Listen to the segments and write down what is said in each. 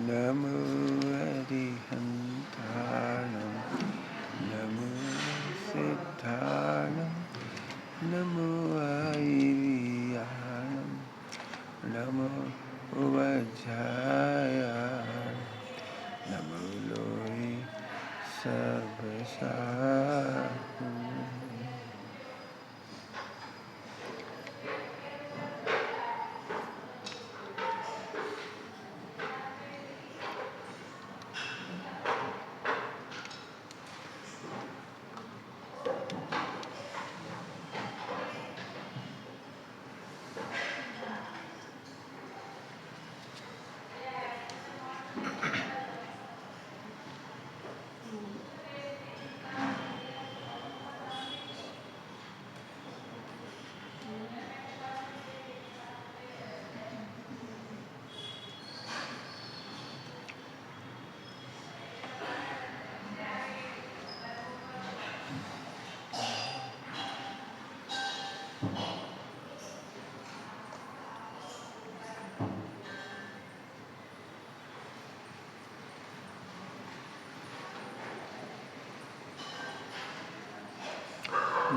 नमो अरिहन्ताणं नमो सिद्धाणं नमो आयर्याणं नमो वज्रायाणं नमो लोये सर्वसाहु।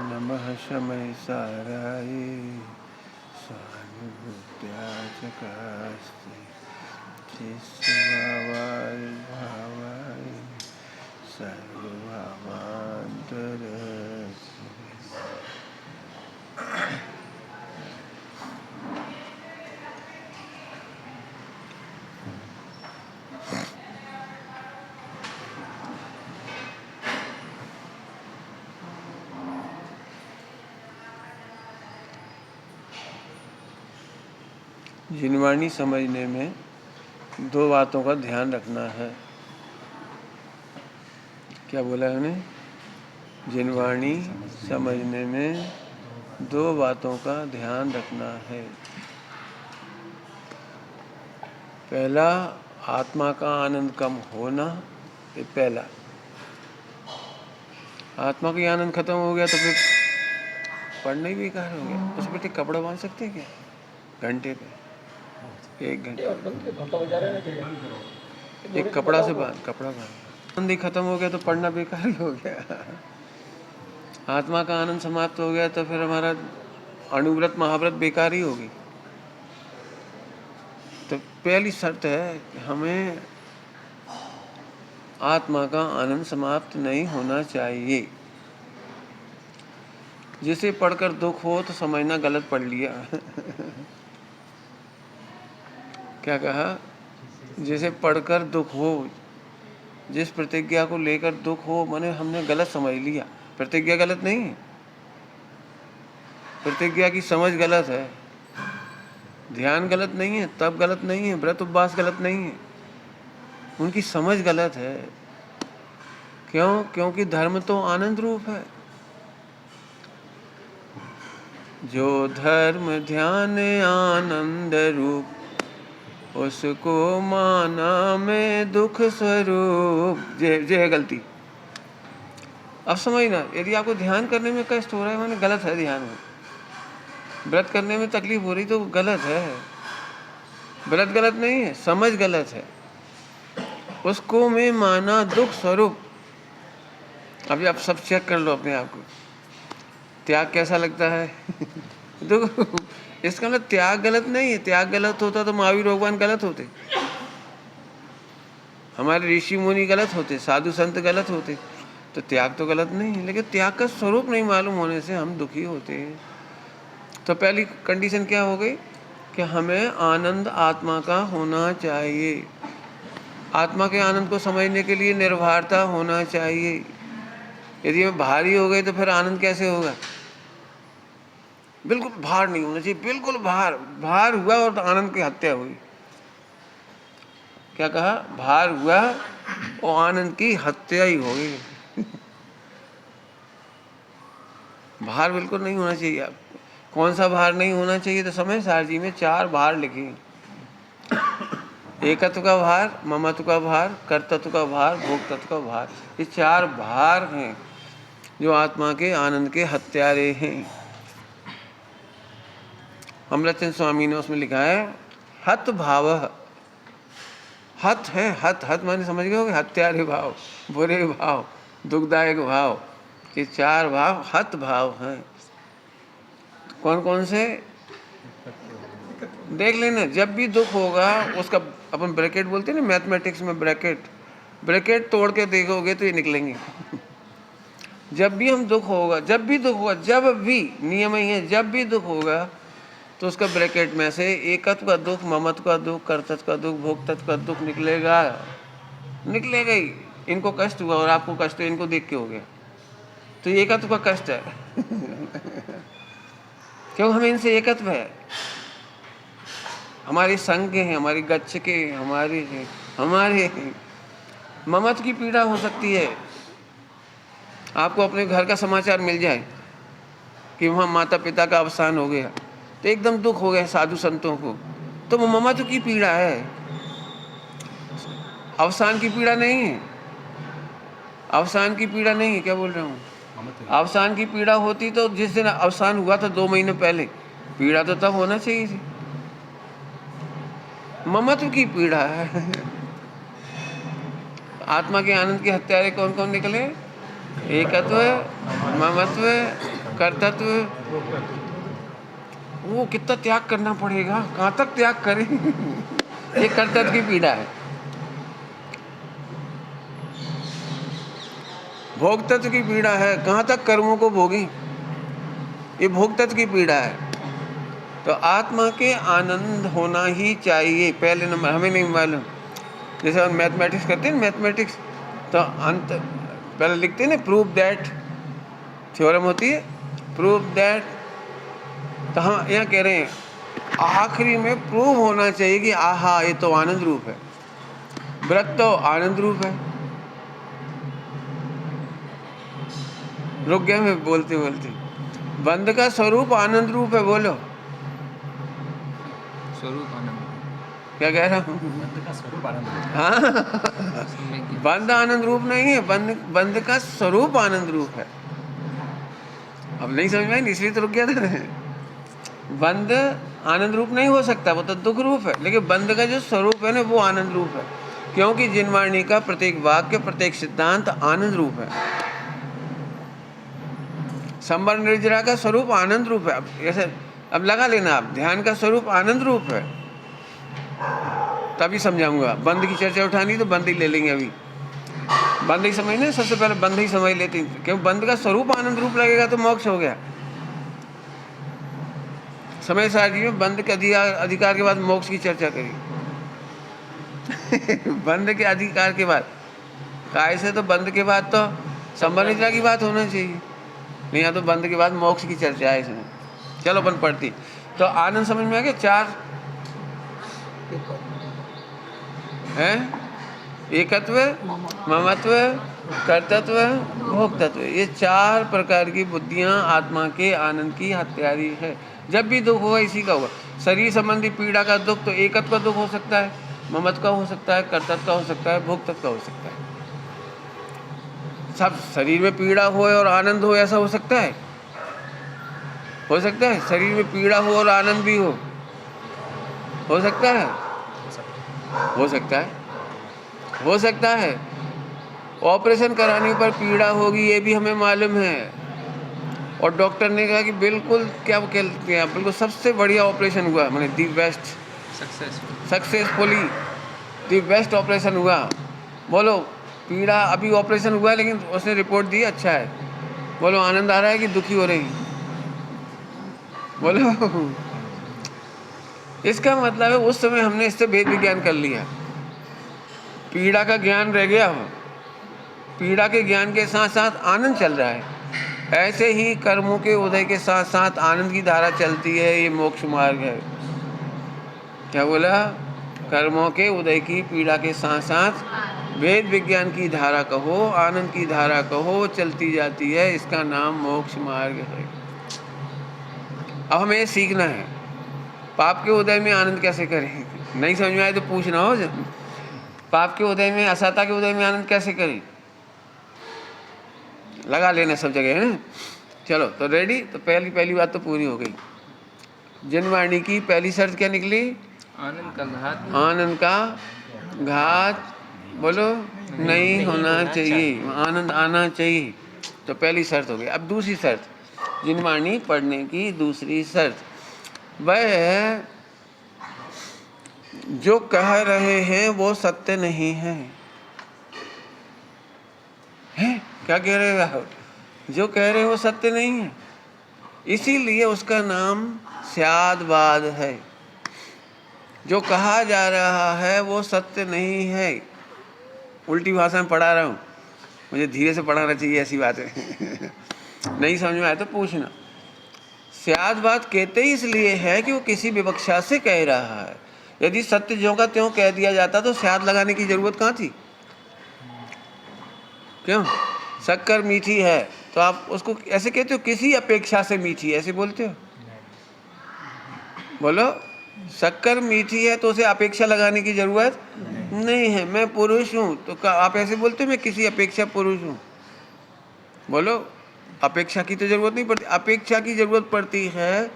नमः शमय साराय स्वानुभूत्याचकास्ते चिस्वावाय भावाय सर्वभावान्तरस्य। जिनवाणी समझने में दो बातों का ध्यान रखना है। क्या बोला है उन्हें? जिनवाणी समझने में दो बातों का ध्यान रखना है। पहला, आत्मा का आनंद कम होना। ये पहला। आत्मा का आनंद खत्म हो गया तो फिर पढ़ना ही बेकार हो गया। उस पर कपड़ा बांध सकते हैं क्या? घंटे पे 1 घंटे एक कपड़ा से बांध, कपड़ा बांध। आनंद ही खत्म हो गया तो पढ़ना बेकार ही हो गया। आत्मा का आनंद समाप्त हो गया तो फिर हमारा अणुव्रत महाव्रत बेकार ही होगी। तो पहली शर्त है कि हमें आत्मा का आनंद समाप्त नहीं होना चाहिए। जिसे पढ़कर दुख हो तो समझना गलत पढ़ लिया। क्या कहा? जिसे पढ़कर दुख हो, जिस प्रतिज्ञा को लेकर दुख हो, माने हमने गलत समझ लिया। प्रतिज्ञा गलत नहीं है, प्रतिज्ञा की समझ गलत है। ध्यान गलत नहीं है, तप गलत नहीं है, व्रत उपवास गलत नहीं है, उनकी समझ गलत है। क्यों? क्योंकि धर्म तो आनंद रूप है। जो धर्म ध्यान आनंद रूप, उसको माना में दुख स्वरूप। जय गलती। अब समझना, यदि आपको ध्यान करने में कष्ट हो रहा है माने गलत है ध्यान में। व्रत करने में तकलीफ हो रही तो गलत है। व्रत गलत नहीं है, समझ गलत है। उसको मैं माना दुख स्वरूप। अभी आप सब चेक कर लो अपने आप को। त्याग कैसा लगता है? दुख। इसका मतलब त्याग गलत नहीं है। त्याग गलत होता तो महावीर भगवान गलत होते, हमारे ऋषि मुनि गलत होते, साधु संत गलत होते। तो त्याग तो गलत नहीं है, लेकिन त्याग का स्वरूप नहीं मालूम होने से हम दुखी होते हैं। तो पहली कंडीशन क्या हो गई कि हमें आनंद आत्मा का होना चाहिए। आत्मा के आनंद को समझने के लिए निर्भरता होना चाहिए। यदि हम भारी हो गए तो फिर आनंद कैसे होगा? बिल्कुल भार नहीं होना चाहिए, बिल्कुल भार हुआ और तो आनंद की हत्या हुई। क्या कहा? भार हुआ और आनंद की हत्या ही हो गई। भार बिल्कुल नहीं होना चाहिए। आप कौन सा भार नहीं होना चाहिए? तो समय सार जी में 4 भार लिखे। एकत्व का भार, ममत्व का भार, कर्तृत्व का भार, भोक्तत्व का भार। ये 4 भार हैं जो आत्मा के आनंद के हत्यारे हैं। अमृतचंद स्वामी ने उसमें लिखा है, हत भाव हत है, हत, हत माने समझ गए होगे, हत्यारे भाव, बुरे भाव, दुखदायक भाव, ये 4 भाव हत भाव हैं। कौन कौन से देख लेना। जब भी दुख होगा उसका अपन ब्रैकेट बोलते हैं ना मैथमेटिक्स में, ब्रैकेट, ब्रैकेट तोड़ के देखोगे तो ये निकलेंगे। जब भी हम दुख होगा, जब भी दुख होगा, जब भी, नियम ही है, जब भी दुख होगा तो उसका ब्रैकेट में से एकत्व का दुख, ममत्व का दुख, कर्तृत्व का दुख, भोक्तत्व का दुख निकलेगा, निकलेगा ही। इनको कष्ट हुआ और आपको कष्ट इनको देख के हो गया, तो ये एकत्व का कष्ट है। क्यों? हमें इनसे एकत्व है, हमारे संग के हैं, हमारी गच्छ के, हमारे ममत्व की पीड़ा हो सकती है। आपको अपने घर का समाचार मिल जाए कि वहाँ माता पिता का अवसान हो गया, तो एकदम दुख हो गया साधु संतों को, तो वो ममत्व की पीड़ा है, अवसान की पीड़ा नहीं है। अवसान की पीड़ा नहीं है, क्या बोल रहा हूँ? अवसान की पीड़ा होती तो जिस दिन अवसान हुआ था 2 महीने पहले, पीड़ा तो तब होना चाहिए थी। ममत्व की पीड़ा है। आत्मा के आनंद के हत्यारे कौन कौन निकले? एकत्व, ममत्व, कर्तृत्व। वो कितना त्याग करना पड़ेगा, कहाँ तक त्याग करें? ये कर्तृत्व की पीड़ा है। भोक्तत्व की पीड़ा है, कहाँ तक कर्मों को भोगी, ये भोक्तत्व की पीड़ा है। तो आत्मा के आनंद होना ही चाहिए पहले नंबर। हमें नहीं मालूम, जैसे हम मैथमेटिक्स करते हैं, मैथमेटिक्स तो अंत पहले लिखते हैं ना, प्रूव दैट, थ्योरम होती है, प्रूव दैट। तो हम यहाँ कह रहे हैं आखिरी में प्रूव होना चाहिए कि आहा ये तो आनंद रूप है, व्रत तो आनंद रूप है। रुक गया मैं बोलते बोलते। बंद का स्वरूप आनंद रूप है, बोलो स्वरूप आनंद। क्या कह रहा हूँ? बंद का स्वरूप आनंद। हाँ, बंद आनंद रूप नहीं है, बंद का स्वरूप आनंद रूप है। अब नहीं समझ में, इसलिए तो रुक गया था। बंद आनंद रूप नहीं हो सकता, वो तो दुख रूप है, लेकिन बंद का जो स्वरूप है ना वो आनंद रूप है, क्योंकि जिनवाणी का प्रत्येक वाक्य, प्रत्येक सिद्धांत आनंद रूप है। संबर निर्जरा का स्वरूप आनंद रूप है। अब ऐसे अब लगा लेना, आप ध्यान का स्वरूप आनंद रूप है, तभी समझाऊंगा। बंद की चर्चा उठानी तो बंद ही ले लेंगे, अभी बंद ही समझने, सबसे पहले बंद ही समझ लेते हैं, क्योंकि बंद का स्वरूप आनंद रूप लगेगा तो मोक्ष हो गया। समय सारणी में बंद के अधिकार के बाद मोक्ष की चर्चा करी। बंद के अधिकार के बाद काय से, तो बंद के बाद तो संबंधिता की बात होना चाहिए, नहीं यहाँ तो बंद के बाद मोक्ष की चर्चा है इसमें। चलो अपन पढ़ती। तो आनंद समझ में आ गया, 4 है, एकत्व, ममत्व, कर्तृत्व, भोक्तत्व। ये 4 प्रकार की बुद्धियां आत्मा के आनंद की हत्यारी है। जब भी दुख होगा इसी का होगा। शरीर संबंधी पीड़ा का दुख तो एकत्व का दुख हो सकता है, ममत्व का हो सकता है, कर्तृत्व का हो सकता है, भोक्तत्व का हो सकता है। सब शरीर में पीड़ा हो और आनंद हो, ऐसा हो सकता है? हो सकता है शरीर में पीड़ा हो और आनंद भी हो सकता है? हो सकता है, हो सकता है। ऑपरेशन कराने पर पीड़ा होगी ये भी हमें मालूम है, और डॉक्टर ने कहा कि बिल्कुल क्या कहते हैं, बिल्कुल सबसे बढ़िया ऑपरेशन हुआ, मैंने the best, successfully the best operation हुआ। बोलो पीड़ा, अभी ऑपरेशन हुआ है लेकिन उसने रिपोर्ट दी अच्छा है, बोलो आनंद आ रहा है कि दुखी हो रही? बोलो। इसका मतलब है उस समय हमने इससे भेद विज्ञान कर लिया, पीड़ा का ज्ञान रह गया, पीड़ा के ज्ञान के साथ साथ आनंद चल रहा है। ऐसे ही कर्मों के उदय के साथ साथ आनंद की धारा चलती है, ये मोक्ष मार्ग है। क्या बोला? कर्मों के उदय की पीड़ा के साथ साथ वेद विज्ञान की धारा कहो, आनंद की धारा कहो, चलती जाती है, इसका नाम मोक्ष मार्ग है। अब हमें सीखना है पाप के उदय में आनंद कैसे करें। नहीं समझ में आए तो पूछना हो, पाप के उदय में, असता के उदय में आनंद कैसे करें, लगा लेना सब जगह है। चलो तो रेडी। तो पहली बात तो पूरी हो गई। जिनवाणी की पहली शर्त क्या निकली? आनंद का घात आनंद का घात बोलो नहीं होना चाहिए, आनंद आना चाहिए। तो पहली शर्त हो गई। अब दूसरी शर्त, जिनवाणी पढ़ने की दूसरी शर्त, वह है जो कह रहे हैं वो सत्य नहीं है। हैं? क्या कह रहे हो आप? जो कह रहे हो वो सत्य नहीं है, इसीलिए उसका नाम स्यादवाद है। जो कहा जा रहा है वो सत्य नहीं है। उल्टी भाषा में पढ़ा रहा हूँ, मुझे धीरे से पढ़ाना चाहिए, ऐसी बात है। नहीं समझ में आए तो पूछना। स्यादवाद कहते ही इसलिए है कि वो किसी विवक्षा से कह रहा है। यदि सत्य ज्यों का त्यों कह दिया जाता तो स्याद लगाने की जरूरत कहाँ थी? क्यों? शक्कर मीठी है तो आप उसको ऐसे कहते हो किसी अपेक्षा से मीठी, ऐसे बोलते हो? बोलो, शक्कर मीठी है तो उसे अपेक्षा लगाने की जरूरत नहीं है। मैं पुरुष हूँ तो आप ऐसे बोलते हो मैं किसी अपेक्षा पुरुष हूँ? बोलो, अपेक्षा की तो जरूरत नहीं पड़ती। अपेक्षा की जरूरत पड़ती है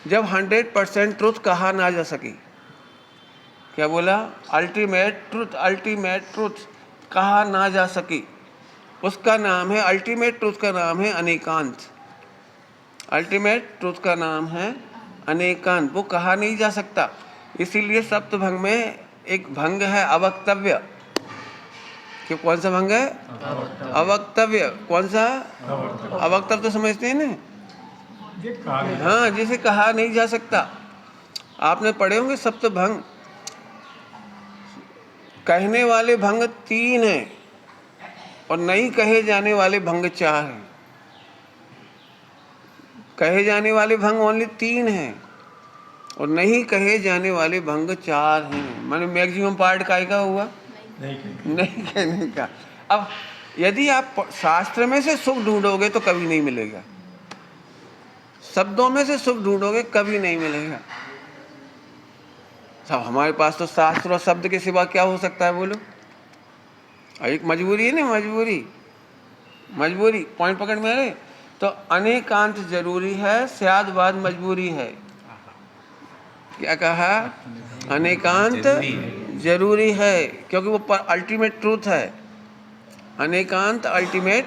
जब 100% ट्रुथ कहा ना जा सके। क्या बोला? अल्टीमेट ट्रुथ कहा ना जा सके, उसका नाम है, अल्टीमेट ट्रुथ का नाम है अनेकांत। अल्टीमेट ट्रुथ का नाम है अनेकांत, वो कहा नहीं जा सकता। इसीलिए सप्तभंग में एक भंग है अवक्तव्य। कि कौन सा भंग है? अवक्तव्य। कौन सा? अवक्तव्य तो समझते हैं ना? हाँ, जिसे कहा नहीं जा सकता। आपने पढ़े होंगे सप्तभंग। कहने वाले भंग 3 हैं और नहीं कहे जाने वाले भंग 4 हैं। कहे जाने वाले भंग ओनली 3 हैं और नहीं कहे जाने वाले भंग 4 हैं। माने मैक्सिमम पार्ट काय का हुआ? नहीं कहने का। अब यदि आप शास्त्र में से सुख ढूंढोगे तो कभी नहीं मिलेगा, शब्दों में से सुख ढूंढोगे कभी नहीं मिलेगा। सब हमारे पास तो शास्त्र और शब्द के सिवा क्या हो सकता है बोलो? एक मजबूरी है ना, मजबूरी पॉइंट पकड़ में आ रहे। तो अनेकांत जरूरी है, स्यादवाद मजबूरी है। क्या कहा? अनेकांत जरूरी है क्योंकि वो अल्टीमेट ट्रूथ है। अनेकांत अल्टीमेट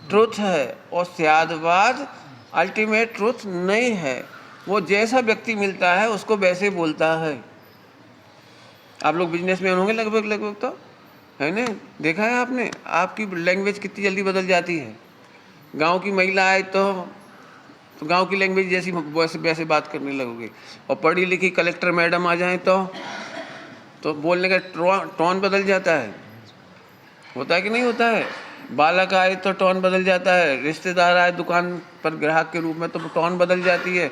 ट्रूथ है और स्यादवाद अल्टीमेट ट्रूथ नहीं है। वो जैसा व्यक्ति मिलता है उसको वैसे बोलता है। आप लोग बिजनेस में होंगे लगभग तो, है ना? देखा है आपने, आपकी लैंग्वेज कितनी जल्दी बदल जाती है। गांव की महिला आए तो गांव की लैंग्वेज जैसी वैसे बात करने लगोगे, और पढ़ी लिखी कलेक्टर मैडम आ जाए तो बोलने का टोन बदल जाता है। होता है कि नहीं होता है? बालक आए तो टोन बदल जाता है, रिश्तेदार आए दुकान पर ग्राहक के रूप में तो टोन बदल जाती है।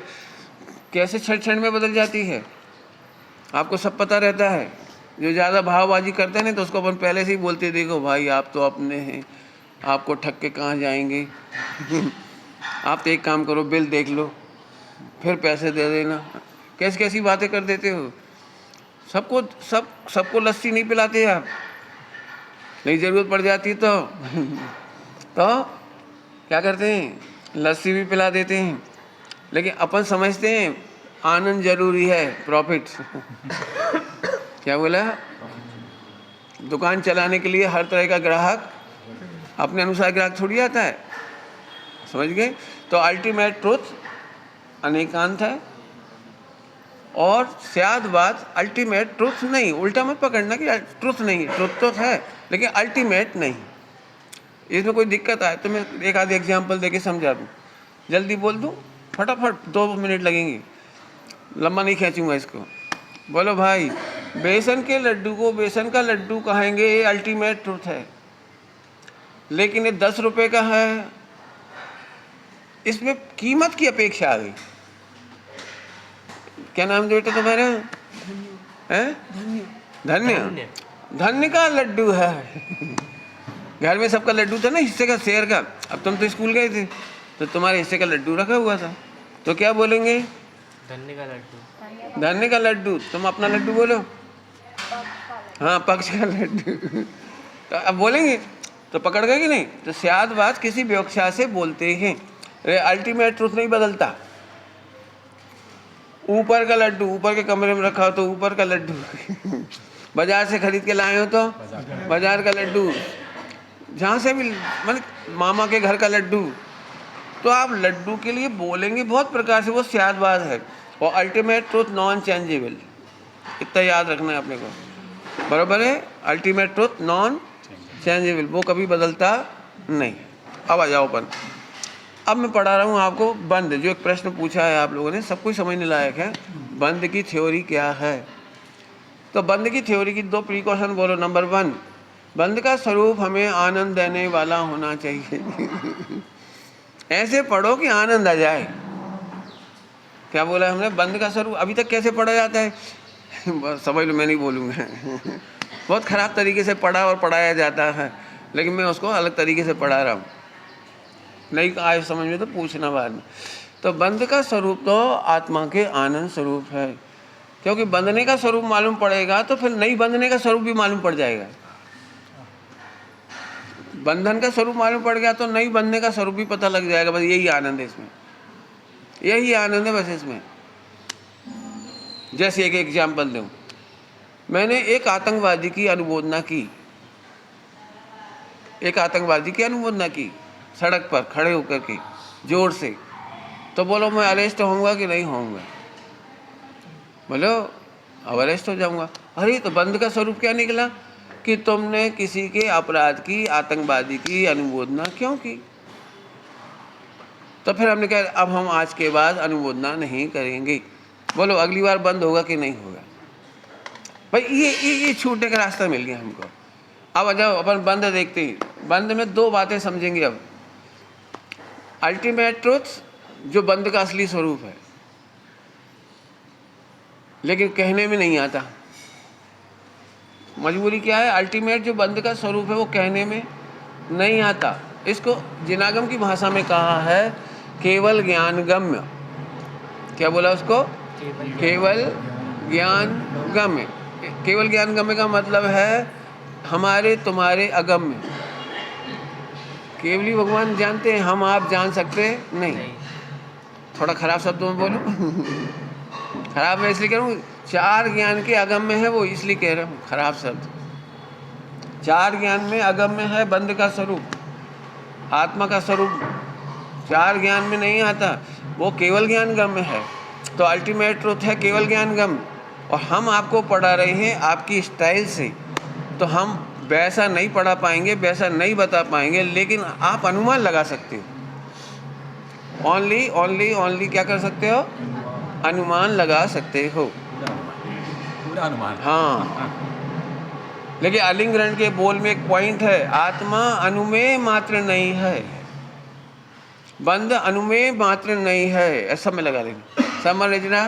कैसे क्षण में बदल जाती है आपको सब पता रहता है। जो ज़्यादा भावबाजी करते हैं ना तो उसको अपन पहले से ही बोलते, देखो भाई आप तो अपने हैं, आपको ठग के कहाँ जाएंगे। आप तो एक काम करो, बिल देख लो फिर पैसे दे देना। कैसी कैसी बातें कर देते हो। सबको लस्सी नहीं पिलाते आप, नहीं ज़रूरत पड़ जाती तो क्या करते हैं? लस्सी भी पिला देते हैं। लेकिन अपन समझते हैं आनंद जरूरी है, प्रॉफिट। क्या बोला? दुकान चलाने के लिए हर तरह का ग्राहक अपने अनुसार ग्राहक थोड़ी आता है, समझ गए? तो अल्टीमेट ट्रुथ अनेकांत है और स्यादवाद अल्टीमेट ट्रुथ नहीं। उल्टा मत पकड़ना कि ट्रुथ नहीं, ट्रुथ तो है लेकिन अल्टीमेट नहीं। इसमें कोई दिक्कत आए तो मैं एक आध एग्जाम्पल देके समझा दूँ, जल्दी बोल दूँ, फटाफट 2 मिनट लगेंगे, लंबा नहीं खींचूंगा इसको। बोलो भाई, बेसन के लड्डू को बेसन का लड्डू कहेंगे, ये अल्टीमेट ट्रुथ है। लेकिन ये 10 रुपये का है, इसमें कीमत की अपेक्षा आ गई। क्या नाम बेटा तुम्हारा? धन्य। धन्य का लड्डू है। घर में सबका लड्डू था ना, हिस्से का, शेयर का। अब तुम तो स्कूल गए थे तो तुम्हारे हिस्से का लड्डू रखा हुआ था, तो क्या बोलेंगे? धन्य का लड्डू। धन्य का लड्डू। तुम अपना लड्डू बोलो। हाँ, पक्ष का लड्डू। तो अब बोलेंगे तो पकड़ गए कि नहीं? तो स्यादवाद किसी विवक्षा से बोलते हैं, अल्टीमेट ट्रुथ नहीं बदलता। ऊपर का लड्डू ऊपर के कमरे में रखा हो तो ऊपर का लड्डू बाजार से खरीद के लाए हो तो बाजार का लड्डू, जहाँ से भी मतलब मामा के घर का लड्डू। तो आप लड्डू के लिए बोलेंगे बहुत प्रकार से, वो स्यादबाज है। और अल्टीमेट ट्रूथ नॉन चेंजेबल, इतना याद रखना है अपने को, बराबर है। अल्टीमेट ट्रूथ नॉन चेंजेबल, वो कभी बदलता नहीं। अब आ जाओ अपन, अब मैं पढ़ा रहा हूँ आपको बंद, जो एक प्रश्न पूछा है आप लोगों ने, सब कुछ समझने लायक है। बंद की थ्योरी क्या है? तो बंद की थ्योरी की 2 प्रिकॉशन बोलो। नंबर 1, बंद का स्वरूप हमें आनंद देने वाला होना चाहिए। ऐसे पढ़ो कि आनंद आ जाए। क्या बोला हमने? बंद का स्वरूप अभी तक कैसे पढ़ा जाता है? समझ लो, मैं नहीं बोलूँगा। बहुत ख़राब तरीके से पढ़ा और पढ़ाया जाता है, लेकिन मैं उसको अलग तरीके से पढ़ा रहा हूँ। नहीं आए समझ में तो पूछना बाद में। तो बंद का स्वरूप तो आत्मा के आनंद स्वरूप है, क्योंकि बंधने का स्वरूप मालूम पड़ेगा तो फिर नहीं बंधने का स्वरूप भी मालूम पड़ जाएगा। बंधन का स्वरूप मालूम पड़ गया तो नहीं बंधने का स्वरूप भी पता लग जाएगा। बस यही आनंद है इसमें, यही आनंद है बस इसमें। जैसे एक एग्जाम्पल दूं, मैंने एक आतंकवादी की अनुमोदना की, एक आतंकवादी की अनुमोदना की सड़क पर खड़े होकर के जोर से, तो बोलो मैं अरेस्ट होऊंगा कि नहीं होऊंगा? बोलो अब अरेस्ट हो जाऊंगा। अरे तो बंद का स्वरूप क्या निकला कि तुमने किसी के अपराध की, आतंकवादी की अनुमोदना क्यों की? तो फिर हमने कहा अब हम आज के बाद अनुमोदना नहीं करेंगे। बोलो अगली बार बंद होगा कि नहीं होगा? भाई ये छूटने का रास्ता मिल गया हमको। अब आ जाओ अपन बंद देखते हैं। बंद में 2 बातें समझेंगे अब। अल्टीमेट ट्रुथ, जो बंद का असली स्वरूप है, लेकिन कहने में नहीं आता। मजबूरी क्या है? अल्टीमेट जो बंद का स्वरूप है वो कहने में नहीं आता। इसको जिनागम की भाषा में कहा है केवल ज्ञान गम्य। क्या बोला उसको? केवल ज्ञान गम्य। केवल ज्ञान गम्य का मतलब है हमारे तुम्हारे अगम्य। केवली भगवान जानते हैं, हम आप जान सकते नहीं। थोड़ा खराब शब्दों में बोलूं? खराब मैं इसलिए कह रहा हूँ, 4 ज्ञान के अगम्य है वो, इसलिए कह रहा हूँ खराब शब्द। 4 ज्ञान में अगम्य है बंद का स्वरूप, आत्मा का स्वरूप 4 ज्ञान में नहीं आता, वो केवल ज्ञान गम्य है। तो अल्टीमेट ट्रुथ है केवल ज्ञान गम्य। और हम आपको पढ़ा रहे हैं आपकी स्टाइल से, तो हम वैसा नहीं पढ़ा पाएंगे, वैसा नहीं बता पाएंगे, लेकिन आप अनुमान लगा सकते हो। ओनली क्या कर सकते हो? अनुमान लगा सकते हो, पूरा अनुमान। हाँ। लेकिन अलिंग ग्रहण के बोल में एक पॉइंट है, आत्मा अनुमेय मात्र नहीं है, बंद अनुमेय मात्र नहीं है। ऐसा में लगा लेना, समझ लेना,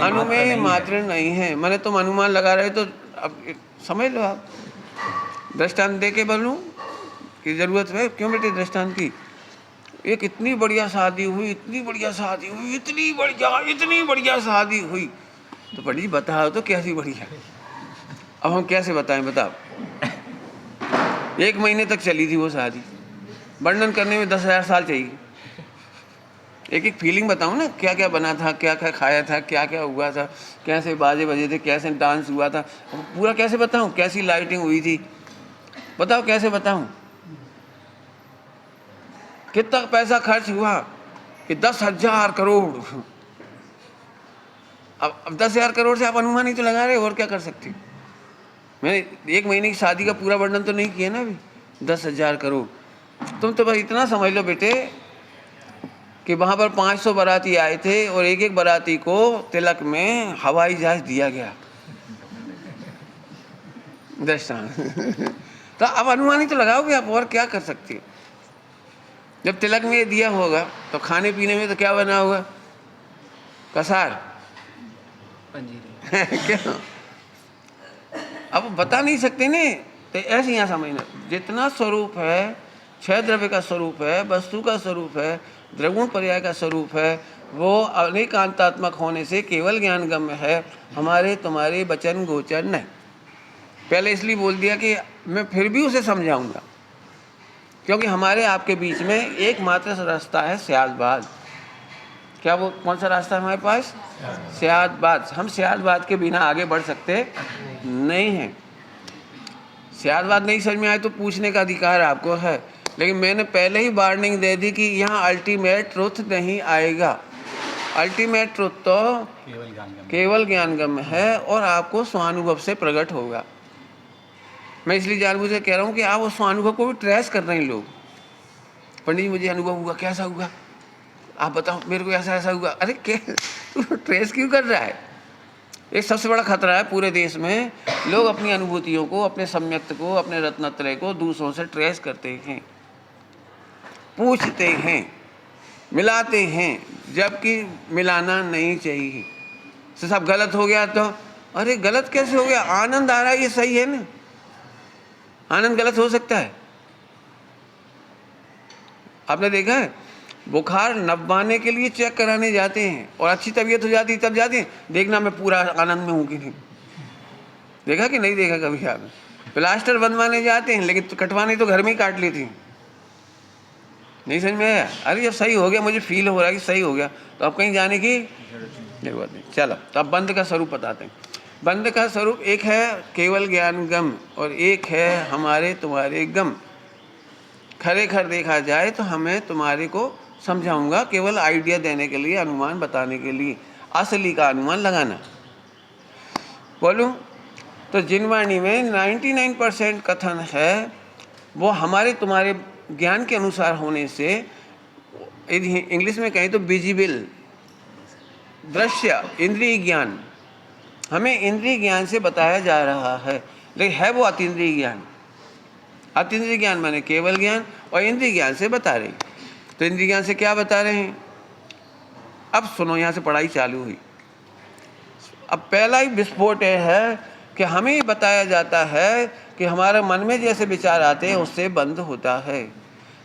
अनुमेय मात्र नहीं है। मैंने तुम अनुमान लगा रहे तो अब समझ लो आप। दृष्टांत दे के बोलूं की जरूरत है? क्यों बेटे दृष्टांत की? एक इतनी बढ़िया शादी हुई, इतनी बढ़िया शादी हुई, इतनी बढ़िया शादी हुई, तो पंडित जी बताओ तो कैसी बढ़िया? अब हम कैसे बताएं? बताओ। 1 महीने तक चली थी वो शादी, वर्णन करने में 10,000 साल चाहिए। एक एक फीलिंग बताऊं ना, क्या क्या बना था, क्या क्या खाया था, क्या क्या हुआ था, कैसे बाजे बजे थे, कैसे डांस हुआ था, पूरा कैसे बताऊं? कैसी लाइटिंग हुई थी, बताओ कैसे बताऊं? कितना पैसा खर्च हुआ कि 10,000 करोड़। अब 10,000 करोड़ से आप अनुमान ही तो लगा रहे हो, और क्या कर सकते हो? मैंने 1 महीने की शादी का पूरा वर्णन तो नहीं किया ना अभी। 10,000 करोड़, तुम तो बस इतना समझ लो बेटे कि वहाँ पर 500 बाराती आए थे और एक एक बाराती को तिलक में हवाई जहाज दिया गया। दृष्टांत। तो अब अनुमान ही तो लगाओगे आप, और क्या कर सकते हो? जब तिलक में ये दिया होगा तो खाने पीने में तो क्या बना होगा? कसार, क्या? अब बता नहीं सकते ने। तो ऐसे यहाँ समझना, जितना स्वरूप है, 6 द्रव्य का स्वरूप है, वस्तु का स्वरूप है, द्रगुण पर्याय का स्वरूप है, वो अनेकांतात्मक होने से केवल ज्ञान गम्य है, हमारे तुम्हारे वचन गोचर नहीं। पहले इसलिए बोल दिया कि मैं फिर भी उसे समझाऊंगा, क्योंकि हमारे आपके बीच में एकमात्र रास्ता है स्यालबाज। क्या वो कौन सा रास्ता है हमारे पास? सियादबाद। हम सियादबाद के बिना आगे बढ़ सकते नहीं हैं। सियादबाद नहीं समझ में आए तो पूछने का अधिकार आपको है, लेकिन मैंने पहले ही वार्निंग दे दी कि यहाँ अल्टीमेट ट्रुथ नहीं आएगा। अल्टीमेट ट्रुथ तो केवल ज्ञानगम्य है और आपको स्वानुभव से प्रकट होगा। मैं इसलिए जानबूझ के कह रहा हूँ कि आप उस स्वानुभव को भी ट्रेस कर रहे हैं लोग। पंडित जी मुझे अनुभव हुआ, कैसा हुआ आप बताओ, मेरे को ऐसा ऐसा हुआ। अरे तू ट्रेस क्यों कर रहा है? एक सबसे बड़ा खतरा है पूरे देश में, लोग अपनी अनुभूतियों को, अपने सम्यक्त को, अपने रत्नत्रय को दूसरों से ट्रेस करते हैं, पूछते हैं, मिलाते हैं, जबकि मिलाना नहीं चाहिए। तो सब गलत हो गया तो अरे गलत कैसे हो गया? आनंद आ रहा है, ये सही है ना? आनंद गलत हो सकता है? आपने देखा है बुखार नब्बाने के लिए चेक कराने जाते हैं और अच्छी तबीयत हो जाती है तब जाते हैं, देखना मैं पूरा आनंद में हूँ कि नहीं। देखा कि नहीं देखा कभी आपने? प्लास्टर बनवाने जाते हैं लेकिन कटवाने तो घर में ही काट लेती हैं। नहीं समझ में आया? अरे जब सही हो गया, मुझे फील हो रहा है कि सही हो गया, तो अब कहीं जाने की जरूरत नहीं। चलो तो अब बंद का स्वरूप बताते हैं। बंद का स्वरूप एक है केवल ज्ञान गम और एक है हमारे तुम्हारे गम। खरे खर देखा जाए तो हमें तुम्हारे को समझाऊंगा केवल आइडिया देने के लिए, अनुमान बताने के लिए, असली का अनुमान लगाना। बोलूं तो जिनवाणी में 99% कथन है वो हमारे तुम्हारे ज्ञान के अनुसार होने से, यदि इंग्लिश में कहें तो विजिबल, दृश्य, इंद्रिय ज्ञान, हमें इंद्रिय ज्ञान से बताया जा रहा है, लेकिन है वो अतीन्द्रिय ज्ञान। अतीन्द्रिय ज्ञान माने केवल ज्ञान, और इंद्रिय ज्ञान से बता रहे। तो इंद्रिय ज्ञान से क्या बता रहे हैं? अब सुनो, यहाँ से पढ़ाई चालू हुई। अब पहला ही विस्फोट है कि हमें बताया जाता है कि हमारे मन में जैसे विचार आते हैं उससे बंद होता है।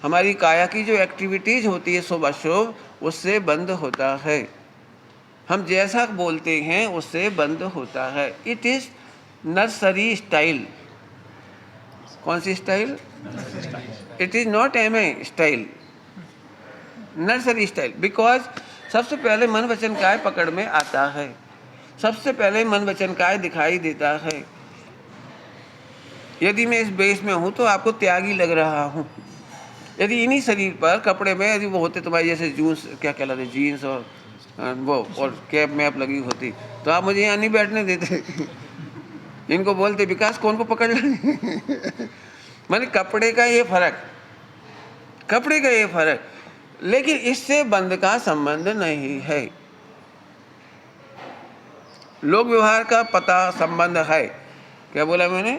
हमारी काया की जो एक्टिविटीज होती है शुभ अशुभ, उससे बंद होता है। हम जैसा बोलते हैं उससे बंद होता है। It is nursery style. कौन सी style? It is not MA style, nursery style. Because सबसे पहले मन वचन काय पकड़ में आता है, सबसे पहले मन वचन काय दिखाई देता है। यदि मैं इस बेस में हूँ तो आपको त्यागी लग रहा हूँ। यदि इन्हीं शरीर पर कपड़े में यदि वो होते तुम्हारे जैसे जून्स, क्या कहलाते, जीन्स और वो और कैप मैप लगी होती, तो आप मुझे यहाँ नहीं बैठने देते। इनको बोलते विकास कौन को पकड़ लें। माने कपड़े का ये फर्क, कपड़े का ये फर्क, लेकिन इससे बंद का संबंध नहीं है। लोक व्यवहार का पता संबंध है। क्या बोला मैंने?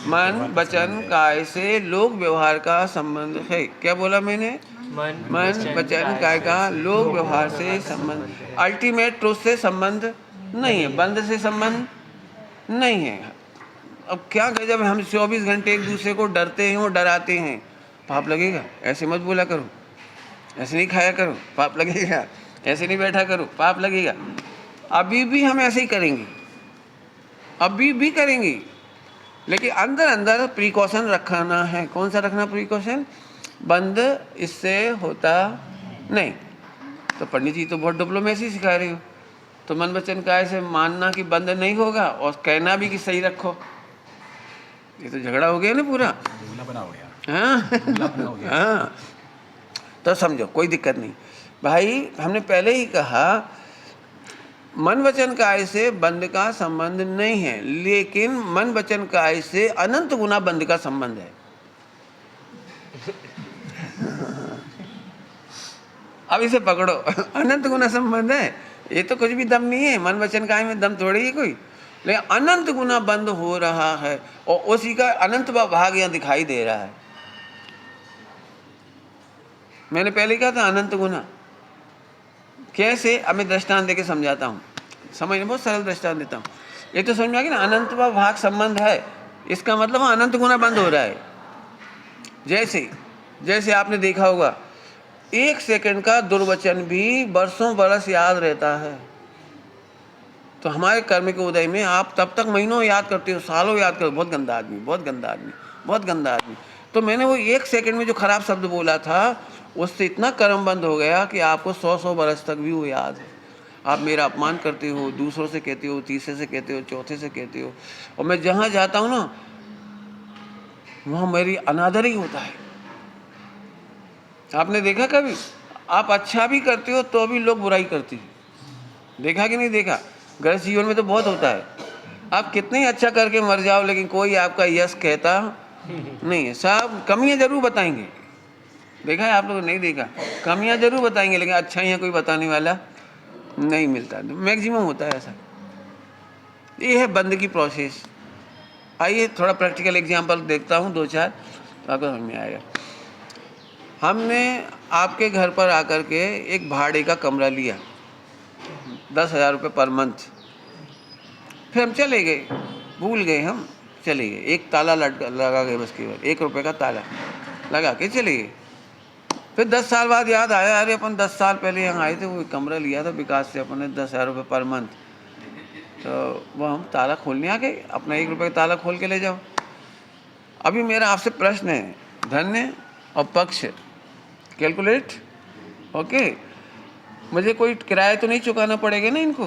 मन वचन काय से लोक व्यवहार का संबंध है। क्या बोला मैंने? मन वचन काय का लोक व्यवहार से संबंध। अल्टीमेट ट्रुथ से संबंध नहीं है, बंद से संबंध नहीं है। अब क्या कहें, जब हम 24 घंटे एक दूसरे को डरते हैं और डराते हैं, पाप लगेगा। ऐसे मत बोला करो, ऐसे नहीं खाया करो, पाप लगेगा। ऐसे नहीं बैठा करो, पाप लगेगा। अभी भी हम ऐसे ही करेंगे, अभी भी करेंगे, लेकिन अंदर अंदर प्रिकॉशन रखना है। कौन सा रखना प्रिकॉशन? बंद इससे होता नहीं। तो पंडित जी तो बहुत डिप्लोमेसी सिखा रहे हो। तो मन वचन काय से मानना कि बंद नहीं होगा और कहना भी कि सही रखो, ये तो झगड़ा हो गया ना पूरा। बना हो गया। हाँ हाँ, तो समझो कोई दिक्कत नहीं भाई। हमने पहले ही कहा मन वचन काय से बंद का संबंध नहीं है, लेकिन मन वचन काय से अनंत गुना बंद का संबंध है। अब इसे पकड़ो, अनंत गुना संबंध है। ये तो कुछ भी दम नहीं है, मन वचन काय में दम थोड़ी है कोई, लेकिन अनंत गुना बंद हो रहा है और उसी का अनंत भाग यहाँ दिखाई दे रहा है। मैंने पहले कहा था अनंत गुना कैसे। अब मैं दृष्टांत देके समझाता हूँ, समझने बहुत सरल दृष्टांत देता हूँ। ये तो समझ में आ गया ना, अनंत भाग संबंध है, इसका मतलब अनंत गुना बंद हो रहा है। जैसे जैसे आपने देखा होगा, एक सेकंड का दुर्वचन भी वर्षों बरस याद रहता है। तो हमारे कर्म के उदय में आप तब तक महीनों याद करते हो, सालों याद करते हो, बहुत गंदा आदमी, बहुत गंदा आदमी, बहुत गंदा आदमी। तो मैंने वो एक सेकंड में जो खराब शब्द बोला था उससे इतना कर्म बंद हो गया कि आपको 100 बरस तक भी वो याद है। आप मेरा अपमान करते हो, दूसरों से कहते हो, तीसरे से कहते हो, चौथे से कहते हो, और मैं जहाँ जाता हूँ ना वहाँ मेरी अनादर ही होता है। आपने देखा कभी? आप अच्छा भी करते हो तो भी लोग बुराई करते हैं, देखा कि नहीं देखा? गृहस्थ जीवन में तो बहुत होता है। आप कितने ही अच्छा करके मर जाओ लेकिन कोई आपका यश कहता नहीं है। सब कमियां जरूर बताएंगे, देखा है आप लोगों ने? नहीं देखा? कमियां जरूर बताएंगे लेकिन अच्छाइयाँ कोई बताने वाला नहीं मिलता, मैक्सिमम होता है ऐसा। ये है बंद की प्रोसेस। आइए थोड़ा प्रैक्टिकल एग्जांपल देखता हूँ 2-4, तो आपको समझ में आएगा। हमने आपके घर पर आकर के एक भाड़े का कमरा लिया, 10,000 रुपये पर मंथ। फिर हम चले गए, भूल गए, हम चले गए, एक ताला लगा गए, बस केवल 1 रुपये का ताला लगा के चले गए। फिर 10 साल बाद याद आया, अरे अपन 10 साल पहले यहाँ आए थे, वो कमरा लिया था विकास से अपन ने 10,000 रुपये पर मंथ, तो वो हम ताला खोलने आ गए, अपना 1 रुपये का ताला खोल के ले जाओ। अभी मेरा आपसे प्रश्न है, धन्य और पक्ष कैलकुलेट, ओके। मुझे कोई किराया तो नहीं चुकाना पड़ेगा ना इनको?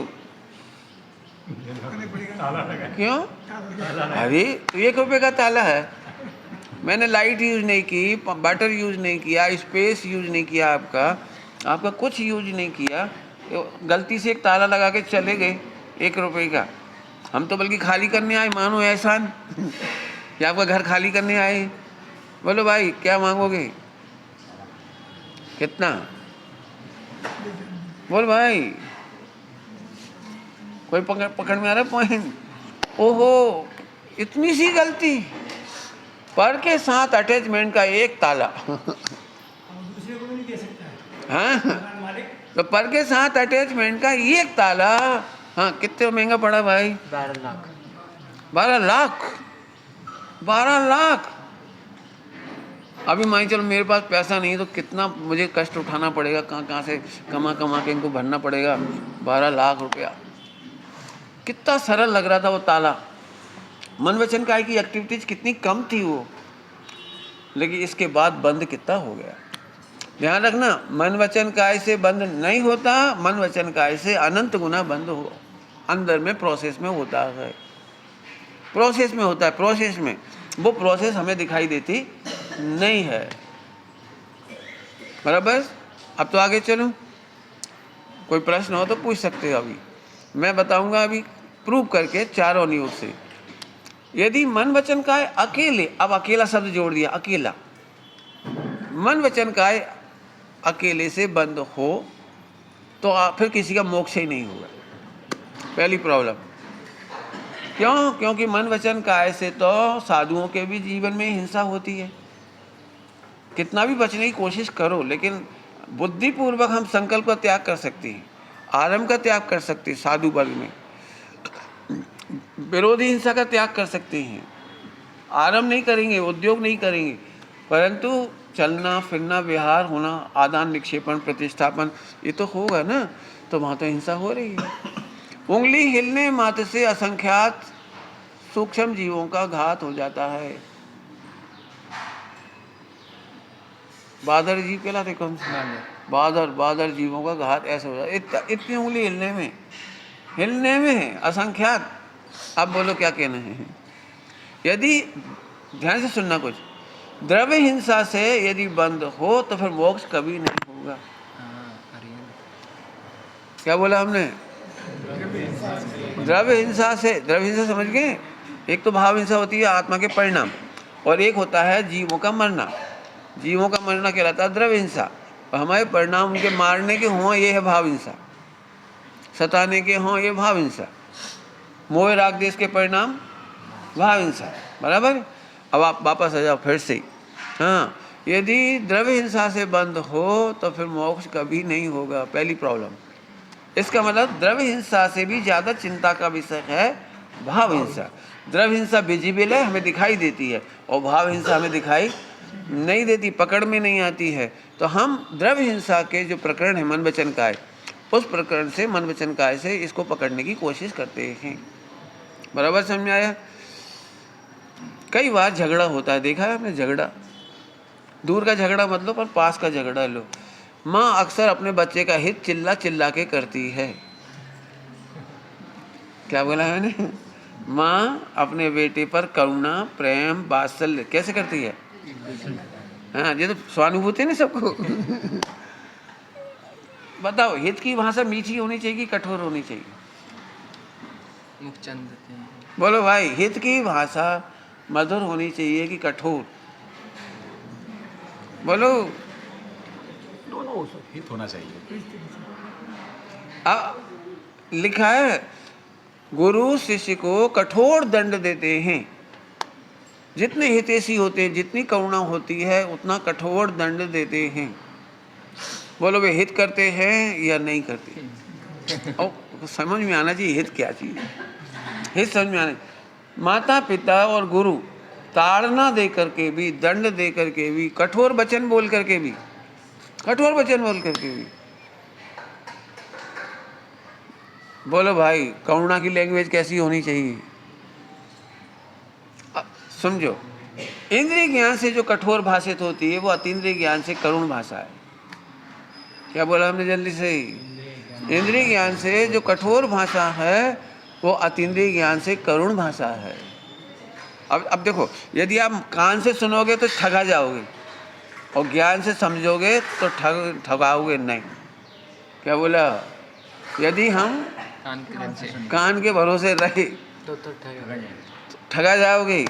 क्यों? अरे तो 1 रुपये का ताला है, मैंने लाइट यूज नहीं की, बटर यूज नहीं किया, स्पेस यूज नहीं किया, आपका कुछ यूज नहीं किया, गलती से एक ताला लगा के चले गए 1 रुपये का। हम तो बल्कि खाली करने आए, मानो एहसान या आपका घर खाली करने आए। बोलो भाई क्या मांगोगे, कितना? बोल भाई, कोई पकड़ में आ रहा है पॉइंट? ओहो, इतनी सी गलती, पर के साथ अटैचमेंट का एक ताला दूसरे को भी नहीं दे सकता है। हाँ, तो पर के साथ अटैचमेंट का एक ताला, हाँ कितने महंगा पड़ा भाई? 12 लाख। 12 लाख, 12 लाख। अभी मान चलो मेरे पास पैसा नहीं है तो कितना मुझे कष्ट उठाना पड़ेगा, कहाँ से कमा के इनको भरना पड़ेगा। 12 लाख रुपया, कितना सरल लग रहा था वो ताला। मन वचन काय की एक्टिविटीज कितनी कम थी वो, लेकिन इसके बाद बंद कितना हो गया। ध्यान रखना, मन वचन काय से बंद नहीं होता, मन वचन काय से अनंत गुना बंद हो, अंदर में प्रोसेस में होता है, प्रोसेस में होता है, प्रोसेस में। वो प्रोसेस हमें दिखाई देती नहीं है, बराबर। अब तो आगे चलूं, कोई प्रश्न हो तो पूछ सकते हो। अभी मैं बताऊंगा अभी प्रूव करके चारों नियोग से। यदि मन वचन काय अकेले, अब अकेला शब्द जोड़ दिया, अकेला, मन वचन काय अकेले से बंद हो तो फिर किसी का मोक्ष ही नहीं होगा। पहली प्रॉब्लम क्यों? क्योंकि मन वचन काय से तो साधुओं के भी जीवन में हिंसा होती है। कितना भी बचने की कोशिश करो, लेकिन बुद्धिपूर्वक हम संकल्प का त्याग कर सकते हैं, आरंभ का त्याग कर सकते हैं, साधु वर्ग में विरोधी हिंसा का त्याग कर सकते हैं, आरंभ नहीं करेंगे, उद्योग नहीं करेंगे, परंतु चलना फिरना, व्यवहार होना, आदान निक्षेपण, प्रतिष्ठापन, ये तो होगा ना। तो वहाँ तो हिंसा हो रही है। उंगली हिलने मात्र से असंख्यात सूक्ष्म जीवों का घात हो जाता है। बादर जीव कहलाते कौन से? बादर जीवों का घात ऐसे हो जाता है, इतनी उंगली हिलने में है, असंख्यात। अब बोलो क्या कहना है? यदि ध्यान से सुनना, कुछ द्रव्य हिंसा से यदि बंद हो तो फिर मोक्ष कभी नहीं होगा। क्या बोला हमने? द्रव्य हिंसा से, द्रव्य हिंसा समझ गए? एक तो भाव हिंसा होती है आत्मा के परिणाम, और एक होता है जीवों का मरना। जीवों का मरना कहलाता है द्रव्य हिंसा, और हमारे परिणाम उनके मारने के हों, ये है भाव हिंसा। सताने के हों, ये भाव हिंसा। मोह राग देश के परिणाम भाव हिंसा, बराबर। अब आप वापस आ जाओ फिर से। हाँ, यदि द्रव्य हिंसा से बंद हो तो फिर मोक्ष कभी नहीं होगा, पहली प्रॉब्लम। इसका मतलब द्रव्य हिंसा से भी ज़्यादा चिंता का विषय है भाव हिंसा। द्रव्य हिंसा विजिबल है, हमें दिखाई देती है, और भाव हिंसा हमें दिखाई नहीं देती, पकड़ में नहीं आती है। तो हम द्रव्य हिंसा के जो प्रकरण है मन वचन काय, उस प्रकरण से, मन वचन काय से इसको पकड़ने की कोशिश करते हैं। बराबर समझ में आया? कई बार झगड़ा होता है, देखा है आपने झगड़ा? दूर का झगड़ा मत लो, पर पास का झगड़ा लो। माँ अक्सर अपने बच्चे का हित चिल्ला चिल्ला के करती है। क्या बोला मैंने? माँ अपने बेटे पर करुणा, प्रेम, वात्सल्य कैसे करती है? हाँ, ये तो स्वानुभूति है ना सबको। बताओ, हित की भाषा मीठी होनी चाहिए कि कठोर होनी चाहिए? मुखचंद बोलो भाई, हित की भाषा मधुर होनी चाहिए कि कठोर? बोलो। दोनों हित होना चाहिए। लिखा है, गुरु शिष्य को कठोर दंड देते हैं। जितने हितैषी होते हैं, जितनी करुणा होती है, उतना कठोर दंड देते हैं। बोलो वे हित करते हैं या नहीं करते? और समझ में आना चाहिए हित क्या चीज है। हित समझ में आना। माता पिता और गुरु ताड़ना दे करके भी, दंड दे करके भी, कठोर वचन बोल करके भी, कठोर वचन बोल करके भी, बोलो भाई करुणा की लैंग्वेज कैसी होनी चाहिए? समझो, इंद्रिय ज्ञान से जो कठोर भाषित होती है वो अतीन्द्रिय ज्ञान से करुण भाषा है। क्या बोला हमने जल्दी से? इंद्रिय ज्ञान से जो कठोर भाषा है वो अतीन्द्रिय ज्ञान से करुण भाषा है। अब देखो, यदि आप कान से सुनोगे तो ठगा जाओगे, और ज्ञान से समझोगे तो ठगाओगे नहीं। क्या बोला? यदि हम कान के भरोसे रहे तो ठगा जाओगे।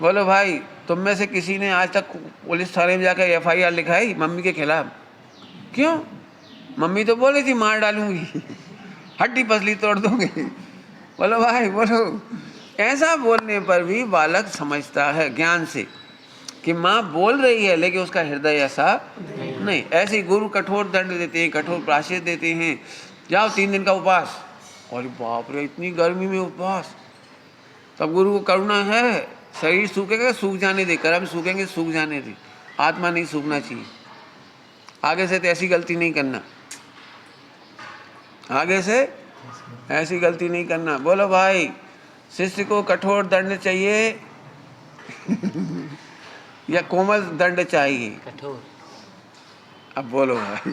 बोलो भाई, तुम में से किसी ने आज तक पुलिस थाने में जाकर FIR लिखाई मम्मी के खिलाफ? क्यों? मम्मी तो बोली थी मार डालूंगी, हड्डी पसली तोड़ दूंगी। बोलो भाई, बोलो। ऐसा बोलने पर भी बालक समझता है ज्ञान से कि माँ बोल रही है, लेकिन उसका हृदय ऐसा नहीं। ऐसे ही गुरु कठोर दंड देते हैं, कठोर प्रायश्चित देते हैं। जाओ 3 दिन का उपवास। अरे बाप रे, इतनी गर्मी में उपवास! तब गुरु को करुणा है, शरीर सूखेगा सूख जाने दे, कर्म सूखेंगे सूख जाने दे, आत्मा नहीं सूखना चाहिए। आगे से तो ऐसी गलती नहीं करना, आगे से ऐसी गलती नहीं करना। बोलो भाई, शिष्य को कठोर दंड चाहिए या कोमल दंड चाहिए? कठोर। अब बोलो भाई।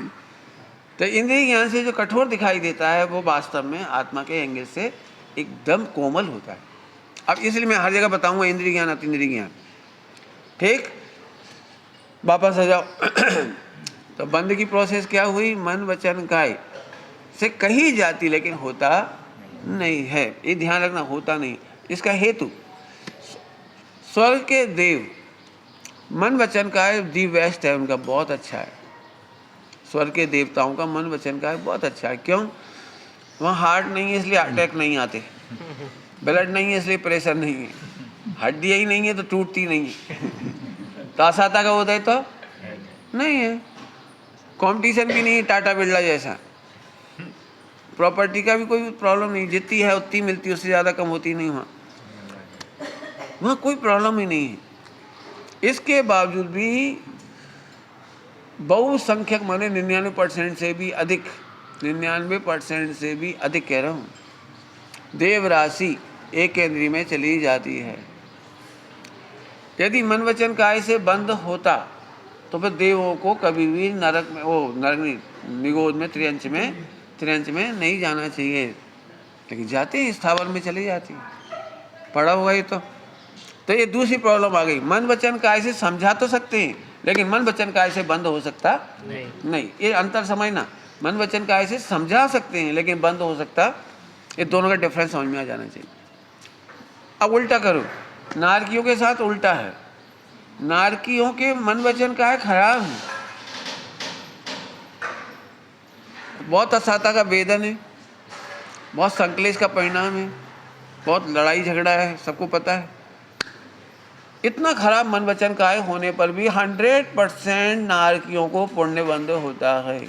तो इंद्रिय ज्ञान से जो कठोर दिखाई देता है वो वास्तव में आत्मा के एंगल से एकदम कोमल होता है। अब इसलिए मैं हर जगह बताऊंगा इंद्रिय ज्ञान, अतीन्द्रिय ज्ञान। ठीक, वापस आ जाओ। तो बंद की प्रोसेस क्या हुई? मन वचन काय से कही जाती, लेकिन होता नहीं है। ये ध्यान रखना, होता नहीं। इसका हेतु स्वर्ग के देव, मन वचन काय दी बेस्ट है उनका, बहुत अच्छा है। स्वर्ग के देवताओं का मन वचन काय बहुत अच्छा है। क्यों? वहाँ हार्ट नहीं है इसलिए अटैक नहीं आते, ब्लड नहीं है इसलिए प्रेशर नहीं है, हड्डियाँ ही नहीं है तो टूटती नहीं है, तासाता का होता है तो नहीं है, कंपटीशन भी नहीं है टाटा बिरला जैसा, प्रॉपर्टी का भी कोई प्रॉब्लम नहीं, जितनी है उतनी मिलती, उससे ज़्यादा कम होती नहीं। वहाँ कोई प्रॉब्लम ही नहीं है। इसके बावजूद भी बहुसंख्यक माने 99% से भी अधिक, 99% से भी अधिक कह रहा हूँ, देव राशि एक केंद्रीय में चली जाती है। यदि मन वचन काय से बंद होता तो फिर देवों को कभी भी नरक में, नरक नहीं, निगोद में, त्रियंच में नहीं जाना चाहिए, लेकिन जाते हैं, स्थावर में चले जाते हैं। पढ़ा होगा ये तो ये दूसरी प्रॉब्लम आ गई। मन वचन काय से समझा तो सकते हैं, लेकिन मन वचन काय से बंद हो सकता नहीं। ये अंतर समझना, मन वचन काय से समझा सकते हैं लेकिन बंद हो सकता, ये दोनों का डिफरेंस समझ में आ जाना चाहिए। अब उल्टा करो, नारकियों के साथ उल्टा है। नारकियों के मन वचन काय खराब है, बहुत असाता का वेदन है, बहुत संकलेश का परिणाम है, बहुत लड़ाई झगड़ा है, सबको पता है। इतना खराब मन वचन काय होने पर भी 100% नारकियों को पुण्य बंद होता है।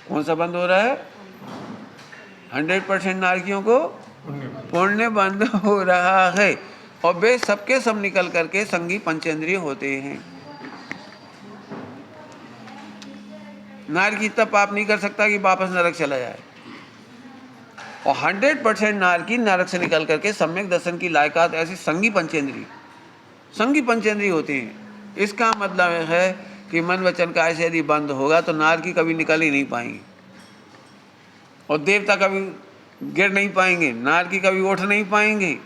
कौन सा बंद हो रहा है? 100% नारकियों को पुण्य बंद हो रहा है, और वे सबके सब निकल करके संगी पंचेंद्रिय होते हैं। नारकी इतना पाप नहीं कर सकता कि वापस नरक चला जाए, और 100% नारकी नरक से निकल करके सम्यक दर्शन की लायकात ऐसे संगी पंचेंद्रिय होते हैं। इसका मतलब है कि मन वचन काय से यदि बंद होगा तो नारकी कभी निकल ही नहीं पाएंगे और देवता कभी गिर नहीं पाएंगे, नारकी कभी उठ नहीं पाएंगे।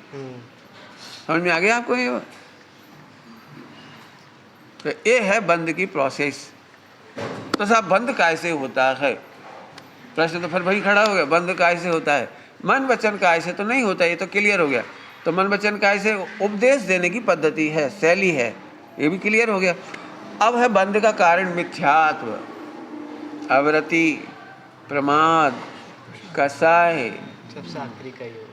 समझ में आ गया आपको ये? तो ये है बंद की प्रोसेस। तो साहब बंद कैसे होता है? प्रश्न तो फिर वही खड़ा हो गया, बंद कैसे होता है? मन वचन काय से तो नहीं होता, ये तो क्लियर हो गया। तो मन वचन काय से उपदेश देने की पद्धति है, शैली है, ये भी क्लियर हो गया। अब है बंद का कारण मिथ्यात्व, अवरति, प्रमाद, कसाय, सबसे आखिरी का योग।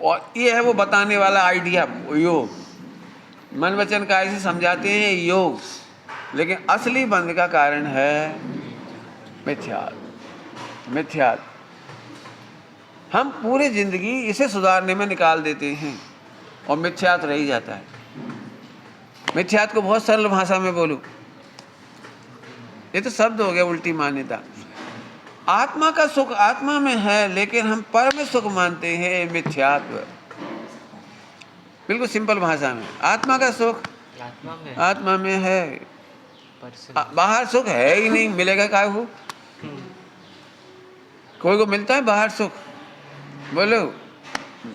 और ये है वो बताने वाला आइडिया योग। मन वचन काय से समझाते हैं योग, लेकिन असली बंद का कारण है मिथ्यात्व। मिथ्यात्व हम पूरी जिंदगी इसे सुधारने में निकाल देते हैं और मिथ्यात्व रह ही जाता है। मिथ्यात्व को बहुत सरल भाषा में बोलूं, ये तो शब्द हो गया उल्टी मान्यता। आत्मा का सुख आत्मा में है, लेकिन हम पर में सुख मानते हैं, मिथ्यात्व। बिल्कुल सिंपल भाषा में, आत्मा का सुख आत्मा में है, बाहर सुख है ही नहीं, मिलेगा काय हो? कोई को मिलता है बाहर सुख? बोलो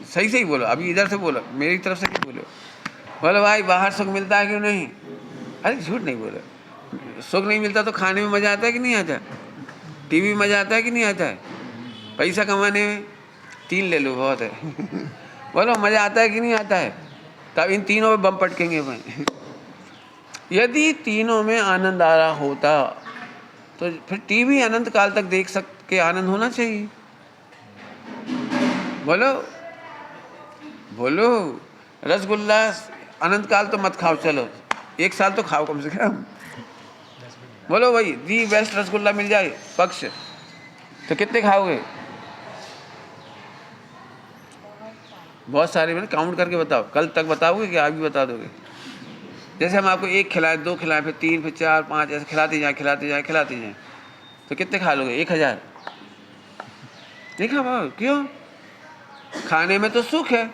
सही से ही बोलो, अभी इधर से बोलो, मेरी तरफ से क्यों बोलो? बोलो भाई बाहर सुख मिलता है क्यों नहीं? अरे झूठ नहीं बोलो। सुख नहीं मिलता तो खाने में मज़ा आता है कि नहीं आता? टीवी में मज़ा आता है कि नहीं आता है? पैसा कमाने में 3 ले लो बहुत है बोलो मज़ा आता है कि नहीं आता है? तब इन तीनों में बम पटकेंगे भाई यदि तीनों में आनंद आ रहा होता तो फिर टीवी अनंत काल तक देख सके आनंद होना चाहिए। बोलो बोलो, रसगुल्ला अनंत काल तो मत खाओ, चलो 1 साल तो खाओ कम से कम। बोलो भाई दी बेस्ट रसगुल्ला मिल जाए पक्ष, तो कितने खाओगे? बहुत सारे, मैंने काउंट करके बताओ। कल तक बताओगे कि आज भी बता दोगे? जैसे हम आपको 1 खिलाए, 2 खिलाए, फिर 3, फिर 4, 5 ऐसे खिलाते जाए, तो कितने खा लोगे? 1000 नहीं खा पाओ। क्यों? खाने में तो सुख है,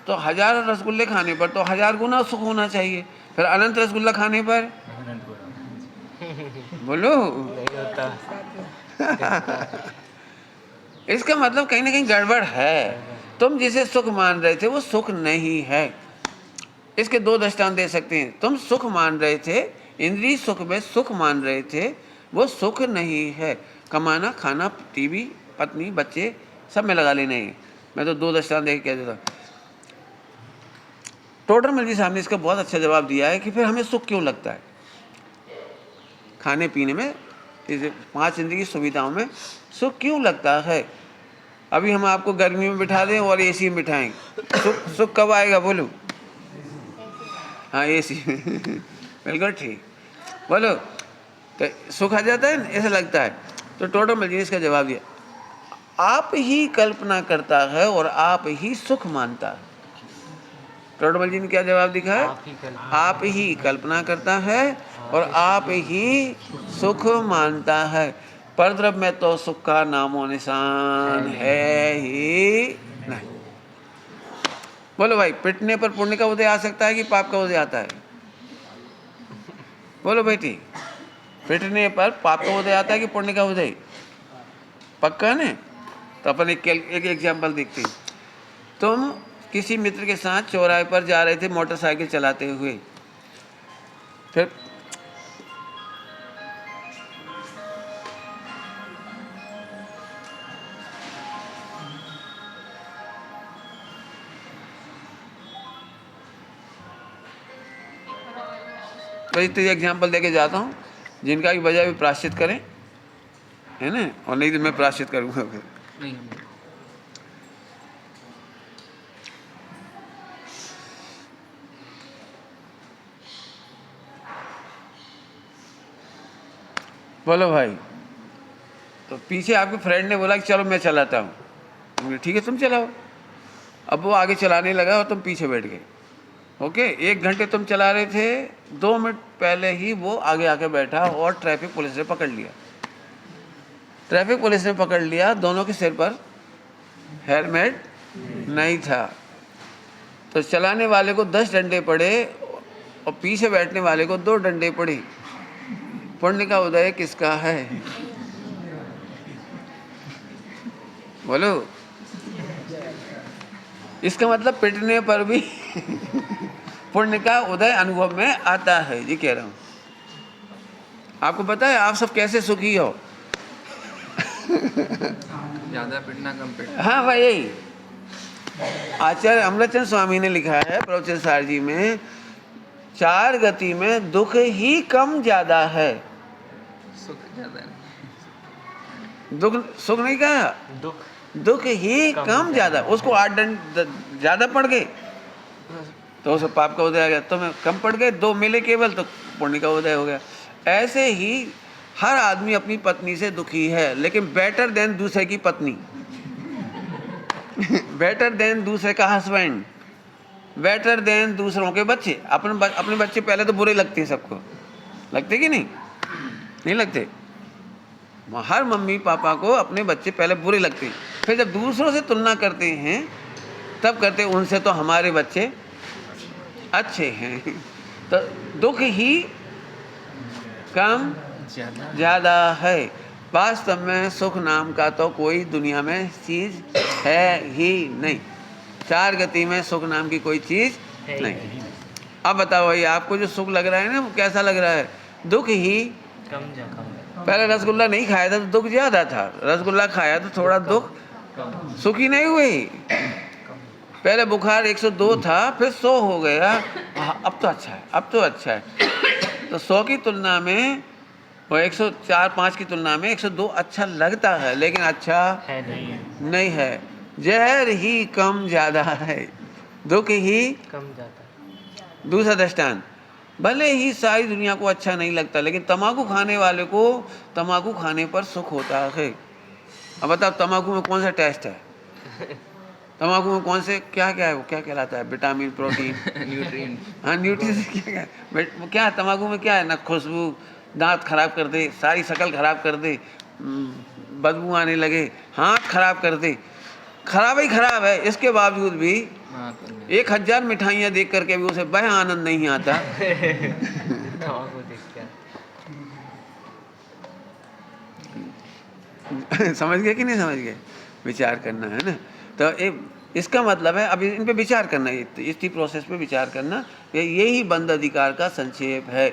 तो 1000 रसगुल्ले खाने पर तो 1000 गुना सुख होना चाहिए। फिर अनंत रसगुल्ला खाने पर बोलो नहीं होता इसका मतलब कहीं ना कहीं गड़बड़ है। तुम जिसे सुख मान रहे थे वो सुख नहीं है। इसके 2 दृष्टांत दे सकते हैं। तुम सुख मान रहे थे, इंद्रिय सुख में सुख मान रहे थे, वो सुख नहीं है। कमाना, खाना, टीवी, पत्नी, बच्चे सब में लगा लेना है। मैं तो 2 दृष्टांत दे के कह देता। टोडरमल जी साहब ने इसका बहुत अच्छा जवाब दिया है कि फिर हमें सुख क्यों लगता है खाने पीने में, इस 5 इंद्रिय सुविधाओं में सुख क्यों लगता है? अभी हम आपको गर्मी में बिठा दें और एसी में बिठाएं, सुख कब आएगा बोलो? हाँ एसी बिल्कुल ठीक, बोलो तो सुख आ जाता है, ऐसा लगता है। तो टोडरमल जी ने इसका जवाब दिया, आप ही कल्पना करता है और आप ही सुख मानता है। टोडरमल जी ने क्या जवाब दिखा है? आप ही कल्पना करता है और आप ही सुख मानता है। परद्रव्य में तो सुख का नामो निशान है ही नहीं। बोलो भाई, पिटने पर पुण्य का उदय आ सकता है कि पाप का उदय आता है? बोलो बेटी, पिटने पर पाप का उदय आता है कि पुण्य का उदय? पक्का ने? तो अपन एक एग्जाम्पल देखते हैं। तुम किसी मित्र के साथ चौराहे पर जा रहे थे मोटरसाइकिल चलाते हुए, फिर तो इस एग्जाम्पल देके जाता हूँ, जिनका भी वजह भी प्राश्चित करें, है ना? और नहीं तो मैं प्राश्चित करूँगा फिर। नहीं बोलो भाई, तो पीछे आपके फ्रेंड ने बोला कि चलो मैं चलाता हूँ। ठीक है तुम चलाओ। अब वो आगे चलाने लगा और तुम पीछे बैठ गए। ओके, 1 घंटे तुम चला रहे थे, 2 मिनट पहले ही वो आगे आके बैठा और ट्रैफिक पुलिस ने पकड़ लिया। ट्रैफिक पुलिस ने पकड़ लिया, दोनों के सिर पर हेलमेट नहीं था, तो चलाने वाले को 10 डंडे पड़े और पीछे बैठने वाले को 2 डंडे पड़े, पुण्य का उदय किसका है? बोलो। इसका मतलब पिटने पर भी पुण्य का उदय अनुभव में आता है, ये कह रहा हूं। आपको पता है आप सब कैसे सुखी हो? ज्यादा पिटना कम पिटना। हाँ भाई, यही आचार्य अमृतचंद स्वामी ने लिखा है प्रवचन सार जी में, 4 गति में दुख ही कम ज्यादा है। सुख ज्यादा दुख सुख नहीं कहा, दुख ही कम ज्यादा। उसको 8 दंड ज्यादा पड़ गए तो उसे पाप का उदय आ गया, तुम्हें कम पड़ गए 2 मिले केवल तो पुण्य का उदय हो गया। ऐसे ही हर आदमी अपनी पत्नी से दुखी है, लेकिन बेटर देन दूसरे की पत्नी बेटर देन दूसरे का हस्बैंड, बेटर देन दूसरों के बच्चे। अपने बच्चे पहले तो बुरे लगते हैं सबको, लगते कि नहीं? नहीं लगते। हर मम्मी पापा को अपने बच्चे पहले बुरे लगते हैं, फिर जब दूसरों से तुलना करते हैं तब करते हैं उनसे तो हमारे बच्चे अच्छे हैं। तो दुख ही कम ज़्यादा है। वास्तव में सुख नाम का तो कोई दुनिया में चीज़ है ही नहीं। 4 गति में सुख नाम की कोई चीज़ नहीं। अब बताओ भाई, आपको जो सुख लग रहा है ना वो कैसा लग रहा है? दुख ही कम ज्यादा। पहले रसगुल्ला नहीं खाया था तो दुख ज़्यादा था, रसगुल्ला खाया तो थोड़ा दुख, सुखी नहीं हुई। पहले बुखार 102 था, फिर 100 हो गया, अब तो अच्छा है, अब तो अच्छा है। तो 100 की तुलना में और 104-5 की तुलना में 102 अच्छा लगता है, लेकिन अच्छा है नहीं है। जहर ही कम ज़्यादा है, दुख ही कम ज्यादा। दूसरा दृष्टांत, भले ही सारी दुनिया को अच्छा नहीं लगता, लेकिन तम्बाकू खाने वाले को तम्बाकू खाने पर सुख होता है। अब बताओ तम्बाकू में कौन सा टेस्ट है? तम्बाकू में कौन से क्या क्या है, वो क्या कहलाता है? Vitamin, protein, nutrient. हाँ न्यूट्रिशन क्या है तम्बाकू में? क्या है ना, खुशबू, दांत खराब कर दे, सारी शक्ल खराब कर दे, बदबू आने लगे, हाथ खराब कर दे, खराब ही खराब है। इसके बावजूद भी 1000 मिठाइयाँ देख करके भी उसे वह आनंद नहीं आता। तम्बाकू देख के। समझ गए कि नहीं समझ गए? विचार करना है ना। तो इसका मतलब है अभी इन पे विचार करना, इसी प्रोसेस पे विचार करना, यही बंद अधिकार का संक्षेप है।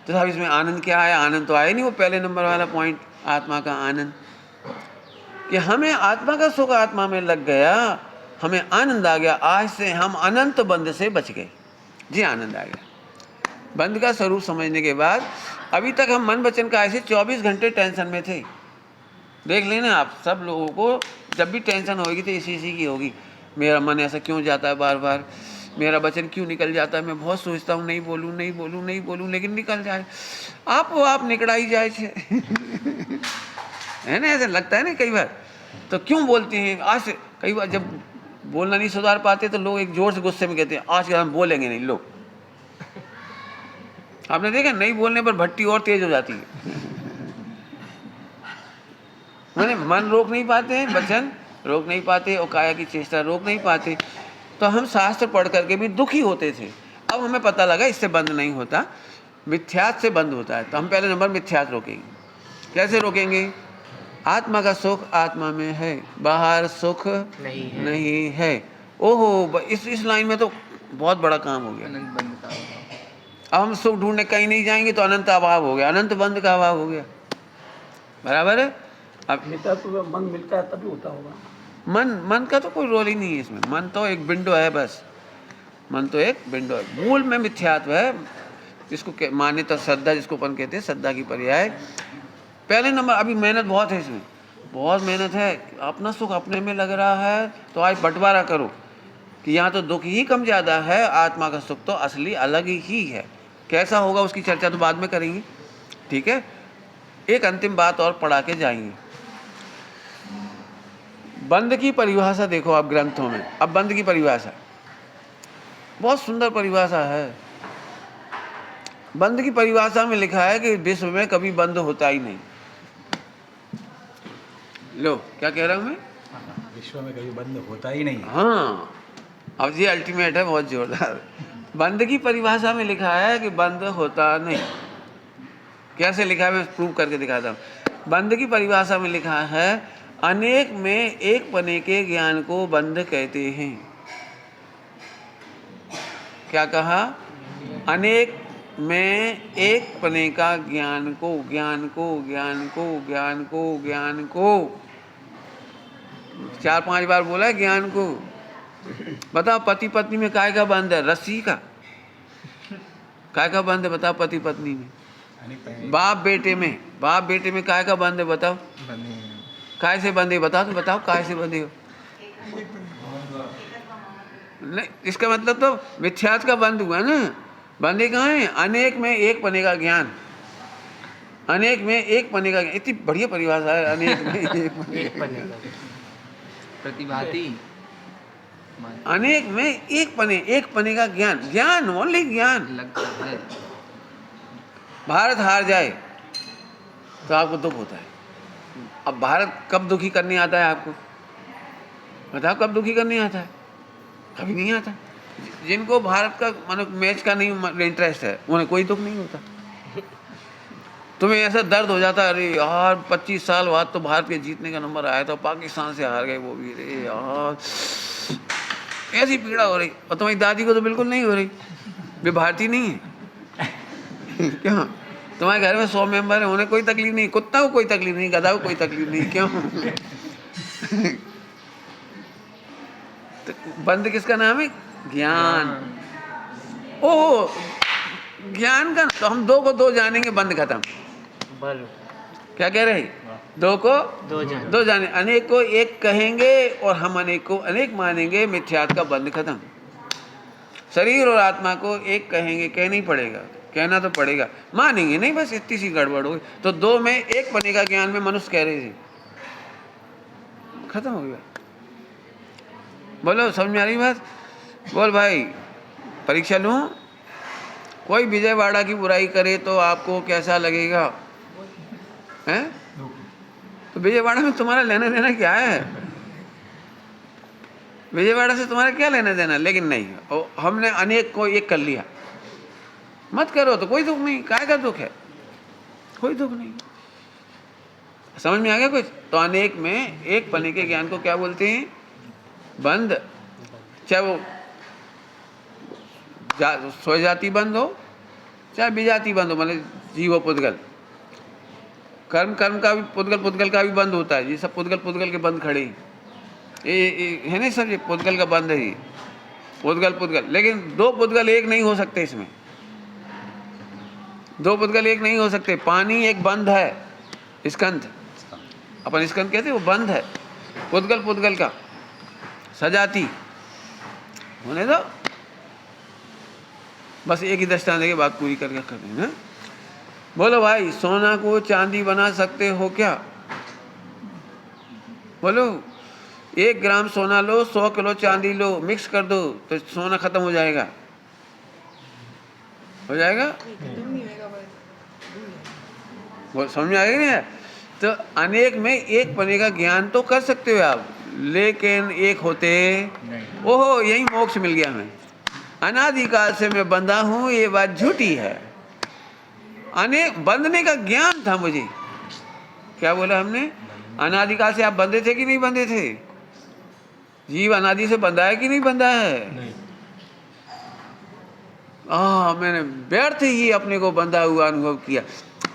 तो साहब इसमें आनंद क्या है? आनंद तो आया नहीं, वो पहले नंबर वाला पॉइंट, आत्मा का आनंद, कि हमें आत्मा का सुख आत्मा में लग गया, हमें आनंद आ गया। आज से हम अनंत बंध से बच गए जी, आनंद आ गया। बंध का स्वरूप समझने के बाद अभी तक हम मन वचन काया से 24 घंटे टेंशन में थे। देख लेना आप सब लोगों को, जब भी टेंशन होगी तो इसी की होगी। मेरा मन ऐसा क्यों जाता है बार बार, मेरा वचन क्यों निकल जाता है, मैं बहुत सोचता हूँ नहीं बोलूँ लेकिन निकल जाए, आप निकड़ा ही जाए छे है ना, ऐसा लगता है ना कई बार। तो क्यों बोलते हैं? आज से कई बार जब बोलना नहीं सुधार पाते तो लोग एक जोर से गुस्से में कहते हैं आज के हम बोलेंगे नहीं। लोग आपने देखा, नहीं बोलने पर भट्टी और तेज हो जाती है। मैंने मन रोक नहीं पाते हैं, वचन रोक नहीं पाते और काया की चेष्टा रोक नहीं पाते। तो हम शास्त्र पढ़ करके भी दुखी होते थे। अब हमें पता लगा इससे बंद नहीं होता, मिथ्यात से बंद होता है। तो हम पहले नंबर मिथ्यात रोकेंगे। कैसे रोकेंगे? आत्मा का सुख आत्मा में है, बाहर सुख नहीं है। ओहो, इस लाइन में तो बहुत बड़ा काम हो गया। अनंत बंद का अब हम सुख ढूंढने कहीं नहीं जाएंगे तो अनंत अभाव हो गया, अनंत बंद का अभाव हो गया। बराबर है। अब तो मन मिलता है तभी होता होगा। मन का तो कोई रोल ही नहीं है इसमें। मन तो एक विंडो है बस, मन तो एक विंडो है। मूल में मिथ्यात्व है, इसको मान्यता श्रद्धा जिसको अपन कहते हैं, श्रद्धा की पर्याय। पहले नंबर अभी मेहनत बहुत है, इसमें बहुत मेहनत है। अपना सुख अपने में लग रहा है तो आज बंटवारा करो कि यहाँ तो दुख ही कम ज़्यादा है, आत्मा का सुख तो असली अलग ही है। कैसा होगा उसकी चर्चा तो बाद में करेंगे, ठीक है। एक अंतिम बात और पढ़ा के जाएंगे। बंद की परिभाषा देखो आप ग्रंथों में। अब बंद की परिभाषा बहुत सुंदर परिभाषा है। बंद की परिभाषा में लिखा है कि विश्व में कभी बंद होता ही नहीं। लो क्या कह रहा हूं मैं? विश्व में कभी बंद होता ही नहीं। हाँ, अब ये अल्टीमेट है, बहुत जोरदार। बंद की परिभाषा में लिखा है कि बंद होता नहीं। कैसे लिखा है मैं प्रूव करके दिखाता हूँ। बंद की परिभाषा में लिखा है अनेक में एक पने के ज्ञान को बंद कहते हैं। क्या कहा? अनेक में एक पने का ज्ञान को, ज्ञान को, ज्ञान को, ज्ञान को, ज्ञान को 4-5 बार बोला है ज्ञान को। बताओ पति पत्नी में काय का बंध है? रस्सी का। काय का बंध है बताओ पति पत्नी में? बाप बेटे में, बाप बेटे में काय का बंध है बताओ? काय से बंधे बताओ? तो बताओ काय से बंधे हो? नहीं, इसका मतलब तो मिथ्यात्व का बंध हुआ ना। बंधे कहाँ है? अनेक में एक पने का ज्ञान, अनेक में एक पने का ज्ञान। इतनी बढ़िया परिभाषा है, अनेक में एक पने का प्रतिभाती, अनेक में एक पने का ज्ञान, ज्ञान ओनली ज्ञान। लगता है भारत हार जाए तो आपको दुख होता है। अब भारत कब दुखी करने आता है आपको? बताओ कब दुखी करने आता है? कभी नहीं आता। जिनको भारत का मानो मैच का नहीं इंटरेस्ट है उन्हें कोई दुख नहीं होता। तुम्हें ऐसा दर्द हो जाता है अरे यार 25 साल बाद तो भारत के जीतने का नंबर आया था, पाकिस्तान से हार गए वो भी, अरे यार ऐसी पीड़ा हो रही। और तुम्हारी दादी को तो बिल्कुल नहीं हो रही, वे भारतीय नहीं है। क्यों? तुम्हारे घर में 100 मेंबर है, उन्हें कोई तकलीफ नहीं, कुत्ता को कोई तकलीफ नहीं, गधा को कोई तकलीफ नहीं। क्यों? तो बंद किसका नाम है? ज्ञान। ओह ज्ञान का, तो हम 2 को 2 जानेंगे, बंद खत्म। क्या कह रहे? 2 को 2 जाने, अनेक को एक कहेंगे और हम अनेक को अनेक मानेंगे, मिथ्यात्व का बंद खत्म। शरीर और आत्मा को एक कहेंगे, कहना ही पड़ेगा, कहना तो पड़ेगा, मानेंगे नहीं, बस इतनी सी गड़बड़ हो गई। तो 2 में एक पने का ज्ञान में मनुष्य कह रहे थे, खत्म हो गया। बोलो समझ में आ रही बात? बोल भाई परीक्षा लूं? कोई विजयवाड़ा की बुराई करे तो आपको कैसा लगेगा? हैं? तो विजयवाड़ा में तुम्हारा लेना देना क्या है? विजयवाड़ा से तुम्हारा क्या लेना देना? लेकिन नहीं, हमने अनेक को एक कर लिया। मत करो तो कोई दुख नहीं, काय का दुख है? कोई दुख नहीं। समझ में आ गया कुछ? तो अनेक में एक पने के ज्ञान को क्या बोलते हैं? बंद। चाहे वो स्वजाति बंद हो चाहे विजाति बंद हो, मतलब जीव पुद्गल, कर्म का भी पुद्गल का भी बंद होता है। ये सब पुद्गल के बंद खड़े ये है नहीं सर, ये पुद्गल का बंद है ये, पुद्गल। लेकिन 2 पुद्गल एक नहीं हो सकते इसमें, 2 पुद्गल एक नहीं हो सकते। पानी एक बंद है, स्कंध, अपन स्कंध कहते हैं, वो बंद है। पुद्गल का सजाती होने दो, बस एक ही दृष्टांत के बाद पूरी करके कर देना। बोलो भाई सोना को चांदी बना सकते हो क्या? बोलो 1 ग्राम सोना लो, 100 किलो चांदी लो, मिक्स कर दो तो सोना खत्म हो जाएगा? हो जाएगा? वो समझ में आएगा नहीं? तो अनेक में एक पने का ज्ञान तो कर सकते हो आप, लेकिन एक होते ओहो यही मोक्ष मिल गया हमें, अनादिकाल से मैं बंधा हूं, ये बात झूठी है। अनेक बंधने का ज्ञान था मुझे। क्या बोला हमने? अनादिकाल से आप बंधे थे कि नहीं बंधे थे? जीव अनादि से बंधा है कि नहीं बंधा है? नहीं। मैंने व्यर्थ ही अपने को बंधा हुआ अनुभव किया।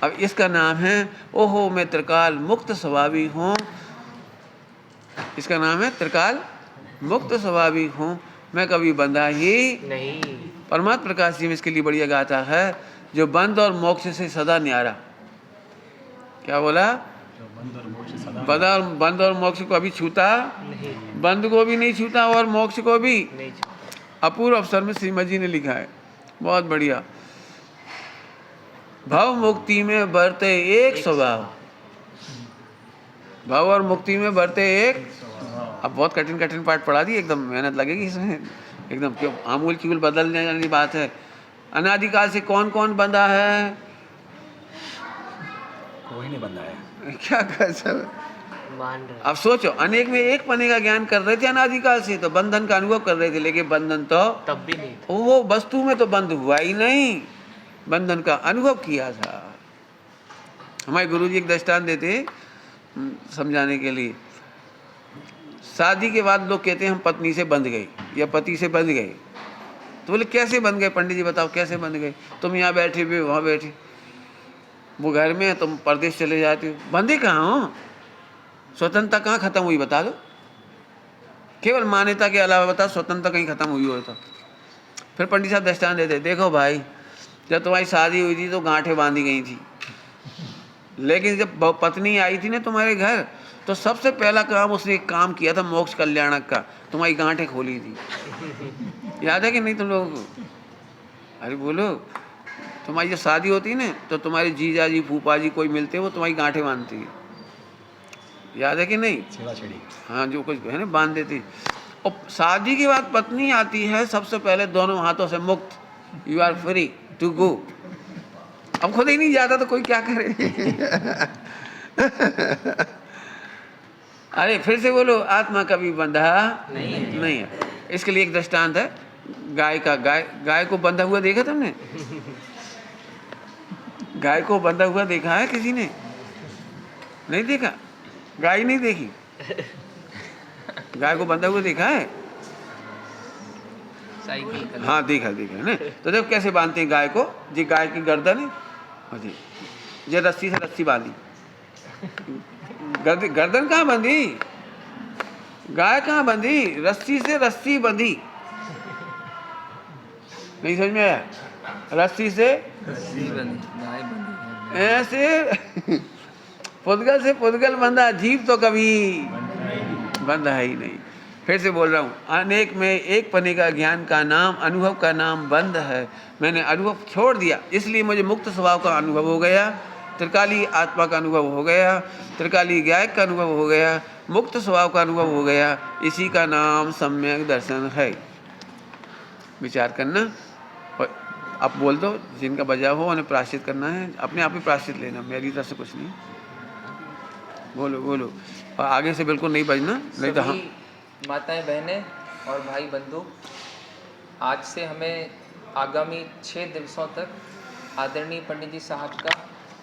अब इसका नाम है ओहो मैं त्रिकाल मुक्त स्वभावी हूँ। इसका नाम है त्रिकाल मुक्त स्वभावी हूँ, मैं कभी बंधा ही नहीं। परमात्मा प्रकाश जी में इसके लिए बढ़िया गाता है, जो बंद और मोक्ष से सदा न्यारा। क्या बोला? बंद और मोक्ष को अभी छूता नहीं, बंद को भी नहीं छूता और मोक्ष को भी नहीं। अपूर्व अवसर में श्रीमद जी ने लिखा है, बहुत बढ़िया। भव मुक्ति में बरते एक स्वभाव, भव और मुक्ति में बरते एक। अब बहुत कठिन पाठ पढ़ा दी, एकदम मेहनत लगेगी इसमें, एकदम क्यों आमूल चूल बदलने वाली बात है। अनादिकाल से कौन कौन बंधा है? कोई नहीं बंधा है। क्या कर सब मान रहे अब सोचो, अनेक में एक पने का ज्ञान कर रहे थे अनादिकाल से, तो बंधन का अनुभव कर रहे थे, लेकिन बंधन तो तब भी नहीं था। वो वस्तु में तो बंध हुआ ही नहीं, बंधन का अनुभव किया था। हमारे गुरुजी एक दृष्टांत देते समझाने के लिए। शादी के बाद लोग कहते हैं हम पत्नी से बंध गए या पति से बंध गए, तो बोले कैसे बंध गए पंडित जी बताओ कैसे बंध गए? तुम यहाँ बैठे भी वहाँ बैठे, वो घर में है तुम परदेश चले जाते हो, बंधे कहाँ हो? स्वतंत्रता कहाँ खत्म हुई बता दो? केवल मान्यता के अलावा बताओ स्वतंत्रता कहीं खत्म हुई हो तो? फिर पंडित साहब दृष्टांत देते, देखो भाई जब तुम्हारी शादी हुई थी तो गांठें बांधी गई थी, लेकिन जब पत्नी आई थी ना तुम्हारे घर, तो सबसे पहला काम उसने एक काम किया था मोक्ष कल्याणक का, तुम्हारी गांठें खोली थी। याद है कि नहीं तुम लोगों को? अरे बोलो, तुम्हारी जब शादी होती है ना तो तुम्हारे जीजा जी फूफा जी कोई मिलते हैं, वो तुम्हारी गांठें बांधती है, याद है कि नहीं? हाँ, जो कुछ है ना बांध देती। और शादी के बाद पत्नी आती है सबसे पहले दोनों हाथों से मुक्त, you are free to go. अब खुद ही नहीं जाता तो कोई क्या करे? अरे फिर से बोलो, आत्मा कभी बंधा नहीं है। इसके लिए एक दृष्टांत है गाय का। गाय को बंधा हुआ देखा तुमने? गाय को बंधा हुआ देखा है किसी ने? नहीं देखा? गाय नहीं देखी? गाय को बंधा हुआ देखा है? साइकिल हाँ देखा है ना। तो देखो कैसे बांधते हैं गाय को। जी गाय की गर्दन है, जी ये रस्सी से रस्सी बांधी, गर्दन कहाँ बंधी? गाय कहाँ बंधी? रस्सी से रस्सी बंधी। नहीं समझ में आया? रस्सी से गाय बंधी ऐसे पुद्गल से पुद्गल बंधा, जीव तो कभी बंधा ही नहीं। फिर से बोल रहा हूँ, अनेक में एक पने का ज्ञान का नाम, अनुभव का नाम बंध है। मैंने अनुभव छोड़ दिया, इसलिए मुझे मुक्त स्वभाव का अनुभव हो गया, त्रिकाली आत्मा का अनुभव हो गया, त्रिकाली गाय का अनुभव हो गया, मुक्त स्वभाव का अनुभव हो गया। इसी का नाम सम्यक दर्शन है। विचार करना। और आप बोल दो, जिनका बजा हो उन्हें प्रायश्चित करना है, अपने आप ही प्रायश्चित लेना, मेरी तरफ से कुछ नहीं। बोलो बोलो, और आगे से बिल्कुल नहीं बजना, नहीं तो हम माताएं बहनें और भाई बंधु, आज से हमें आगामी 6 दिवसों तक आदरणीय पंडित जी साहब का